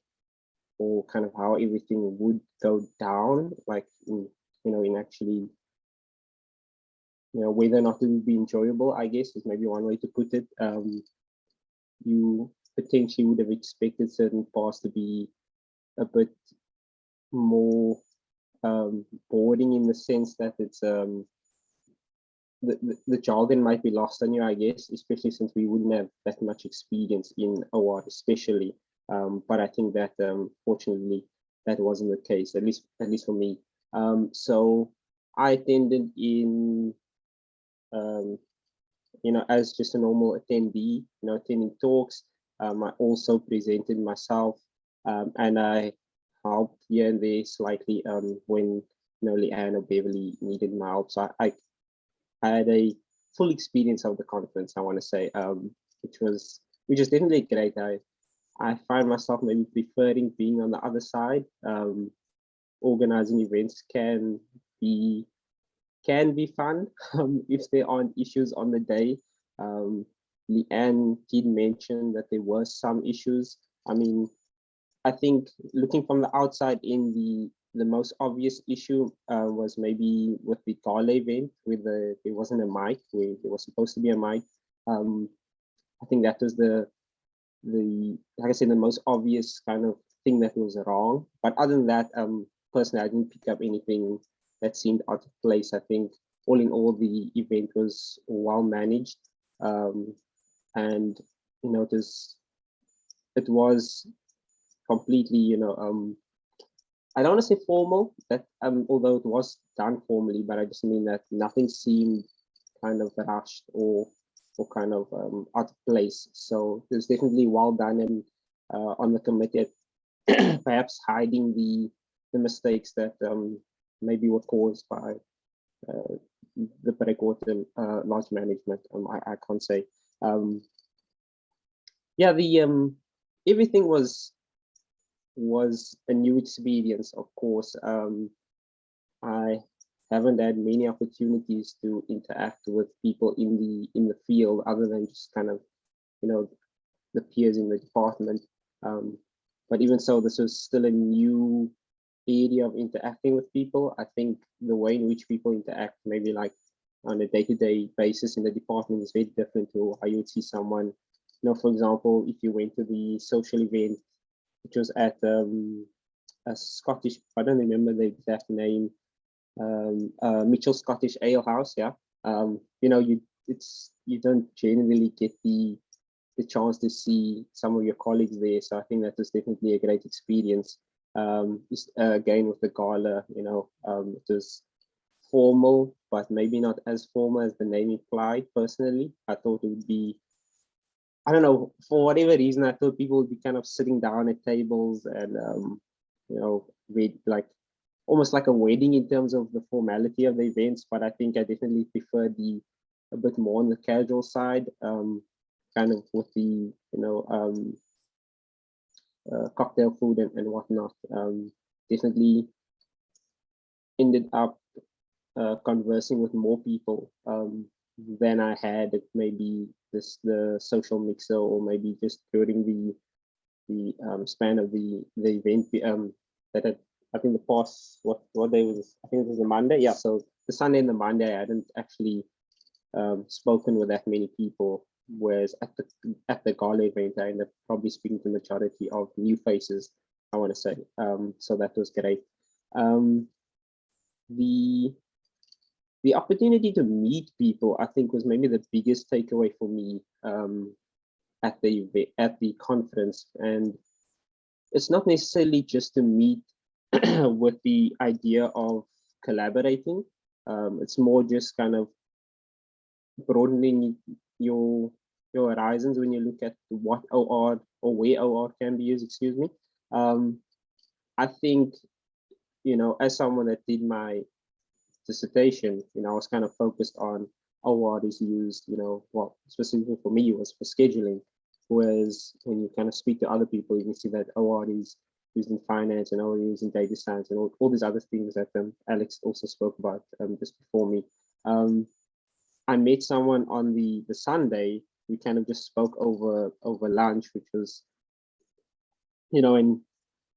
kind of how everything would go down, like, in actually, whether or not it would be enjoyable, I guess is maybe one way to put it. You potentially would have expected certain parts to be a bit more boring, in the sense that it's the jargon might be lost on you, I guess, especially since we wouldn't have that much experience in award, especially. But I think that fortunately that wasn't the case, at least for me. So I attended in as just a normal attendee, attending talks. I also presented myself, and I helped here and there slightly when Leanne or Beverly needed my help. So I had a full experience of the conference, I want to say, which was definitely great. I find myself maybe preferring being on the other side. Organizing events can be fun if there aren't issues on the day. Leanne did mention that there were some issues. I mean, I think looking from the outside in, the most obvious issue was maybe with the gala event, where there wasn't a mic, where there was supposed to be a mic. I think that was the like I said, the most obvious kind of thing that was wrong. But other than that, personally, I didn't pick up anything that seemed out of place. I think all in all, the event was well managed, and it was completely, I don't want to say formal, that although it was done formally, but I just mean that nothing seemed kind of rushed or kind of out of place. So it was definitely well done, and on the committee, perhaps hiding the mistakes that maybe were caused by the breakwater large management. I can't say. Yeah, the everything was a new experience. Of course, I haven't had many opportunities to interact with people in the field, other than just kind of the peers in the department. But even so, this was still a new area of interacting with people. I think the way in which people interact, maybe like on a day-to-day basis in the department, is very different to how you would see someone. For example, if you went to the social event, which was at a Scottish, I don't remember the exact name, Mitchell Scottish Ale House. Yeah, you don't generally get the chance to see some of your colleagues there. So I think that was definitely a great experience. Again, with the gala, it was formal, but maybe not as formal as the name implied. Personally, I thought it would be, I don't know, for whatever reason, I thought people would be kind of sitting down at tables and, like almost like a wedding in terms of the formality of the events. But I think I definitely prefer a bit more on the casual side, kind of with the, cocktail food and whatnot. Definitely ended up conversing with more people than I had at maybe the social mixer, or maybe just during the span of the event that had, I think the past, what day was, I think it was a Monday. Yeah, so the Sunday and the Monday, I hadn't actually spoken with that many people, whereas at the gala event, I ended up probably speaking to the majority of new faces, I want to say. So that was great. The opportunity to meet people, I think, was maybe the biggest takeaway for me at the conference. And it's not necessarily just to meet with the idea of collaborating. It's more just kind of broadening your horizons when you look at what OR, or where OR can be used, excuse me. I think, as someone that did my dissertation, I was kind of focused on OR is used, well, specifically for me, it was for scheduling. Whereas when you kind of speak to other people, you can see that OR is used in finance, and OR is used in data science, and all these other things that Alex also spoke about just before me. I met someone on the Sunday we kind of just spoke over lunch, which was, you know, and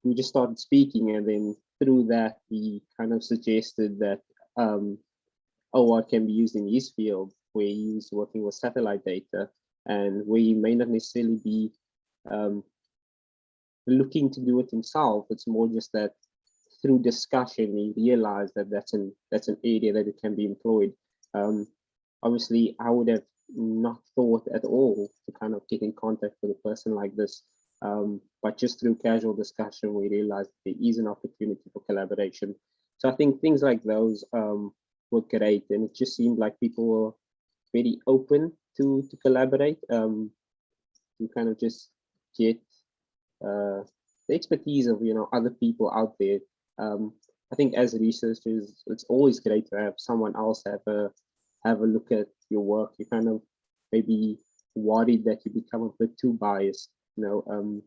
we just started speaking, and then through that he kind of suggested that OR can be used in his field, where he's working with satellite data, and where he may not necessarily be looking to do it himself. It's more just that through discussion he realized that that's an area that it can be employed. Obviously, I would have not thought at all to kind of get in contact with a person like this, but just through casual discussion we realized there is an opportunity for collaboration. So I think things like those were great, and it just seemed like people were very open to collaborate, to kind of just get the expertise of, you know, other people out there. I think as researchers, it's always great to have someone else have a look at your work. You kind of maybe worried that you become a bit too biased, you know.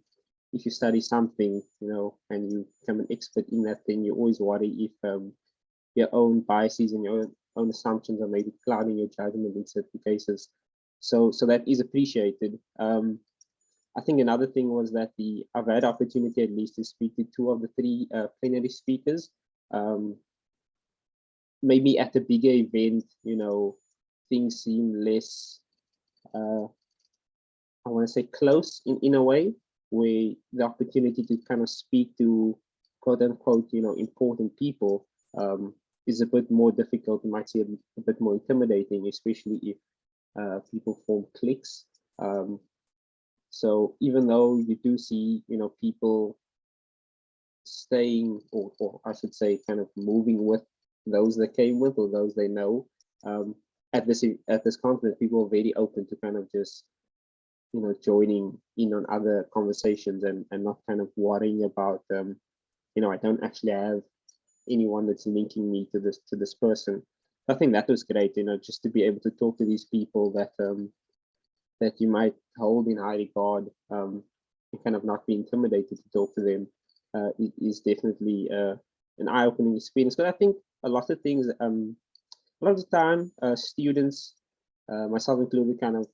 If you study something, you know, and you become an expert in that thing, you always worry if your own biases and your own assumptions are maybe clouding your judgment in certain cases. So that is appreciated. I think another thing was that I've had opportunity at least to speak to 2 of the 3 plenary speakers. Maybe at a bigger event, you know, things seem less, I want to say close in a way, where the opportunity to kind of speak to quote unquote, you know, important people is a bit more difficult. You might see a bit more intimidating, especially if people form cliques. So even though you do see, you know, people staying, or I should say kind of moving with those they came with or those they know, at this conference, people are very open to kind of just, you know, joining in on other conversations and not kind of worrying about, you know, I don't actually have anyone that's linking me to this person. I think that was great, you know, just to be able to talk to these people that that you might hold in high regard, and kind of not be intimidated to talk to them. It is definitely an eye-opening experience. But I think a lot of things, a lot of the time, students, myself included, kind of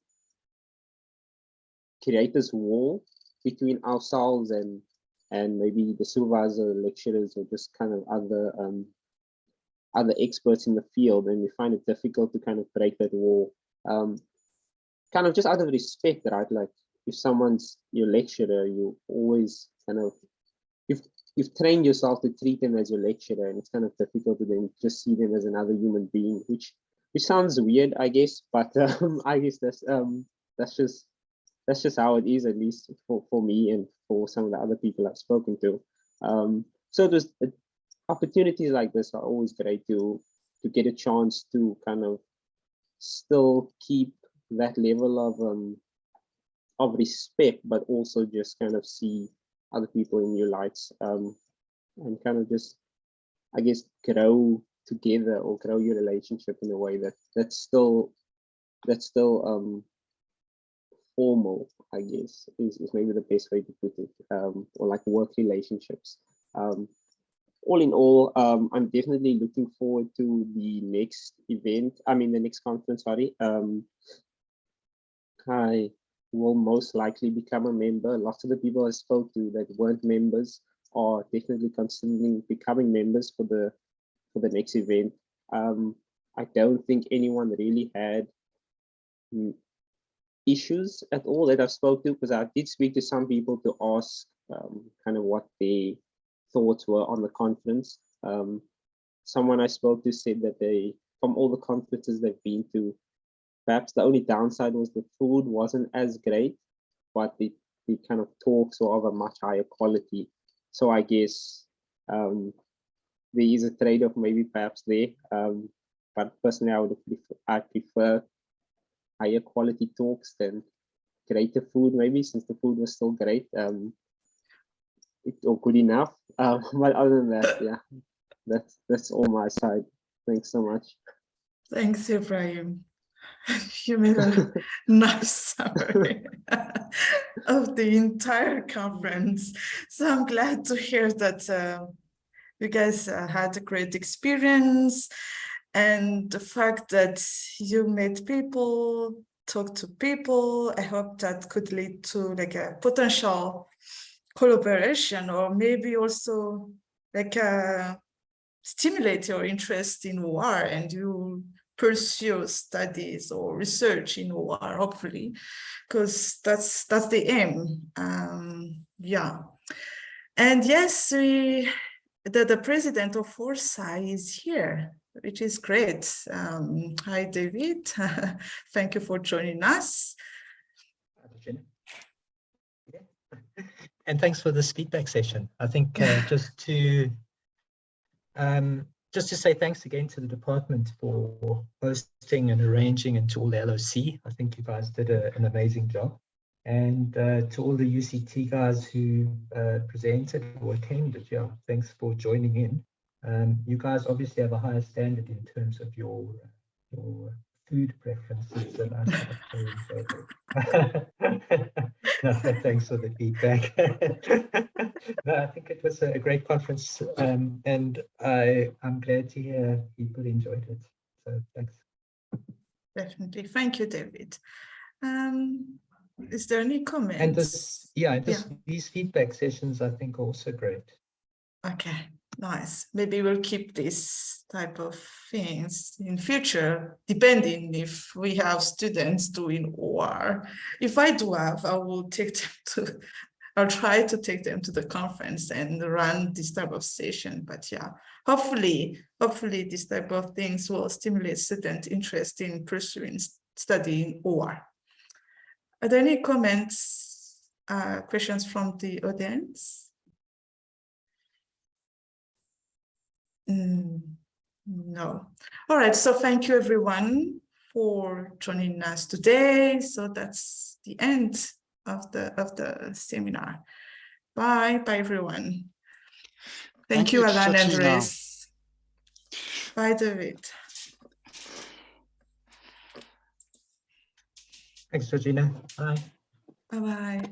create this wall between ourselves and maybe the supervisor, lecturers, or just kind of other experts in the field, and we find it difficult to kind of break that wall. Kind of just out of respect, right? Like if someone's your lecturer, you always kind of, you've trained yourself to treat them as your lecturer, and it's kind of difficult to then just see them as another human being, which sounds weird, I guess, but I guess that's just how it is, at least for me and for some of the other people I've spoken to. So there's opportunities like this are always great to get a chance to kind of still keep that level of respect, but also just kind of see other people in new lights, and kind of just, I guess, grow together or grow your relationship in a way that's still formal, I guess, is maybe the best way to put it, or like work relationships. All in all, I'm definitely looking forward to the next event. I mean, the next conference, sorry. I will most likely become a member. Lots of the people I spoke to that weren't members are definitely considering becoming members for the next event. I don't think anyone really had issues at all that I've spoke to, because I did speak to some people to ask kind of what their thoughts were on the conference. Someone I spoke to said that they, from all the conferences they've been to, perhaps the only downside was the food wasn't as great, but the kind of talks were of a much higher quality. So I guess there is a trade-off maybe perhaps there. But personally, I prefer higher quality talks than greater food, maybe, since the food was still great, or good enough. But other than that, yeah, that's all my side. Thanks so much. Thanks, Ebrahim. You made a nice summary of the entire conference. So I'm glad to hear that you guys had a great experience, and the fact that you met people talk to people. I hope that could lead to like a potential collaboration, or maybe also like stimulate your interest in OR and you pursue studies or research in OR, hopefully, because that's the aim. Yeah. And yes, the president of ORSSA is here, which is great. Hi, David. Thank you for joining us. And thanks for this feedback session. I think just to say thanks again to the department for hosting and arranging, and to all the LOC. I think you guys did an amazing job. And to all the UCT guys who presented or attended, yeah, thanks for joining in. You guys obviously have a higher standard in terms of your food preferences than us. No, thanks for the feedback. No, I think it was a great conference, and I'm glad to hear people enjoyed it. So thanks. Definitely. Thank you, David. Is there any comments? And these feedback sessions, I think, are also great. Okay, nice. Maybe we'll keep this type of things in future, depending if we have students doing OR. If I do have, I will take them to, I'll try to take them to the conference and run this type of session. But yeah, hopefully this type of things will stimulate student interest in pursuing studying OR. Are there any comments, questions from the audience? No. All right, so thank you everyone for joining us today. So that's the end of the seminar. Bye everyone. Thank you, Alan and Grace. Bye, David. Thanks, Georgina. Bye. Bye-bye.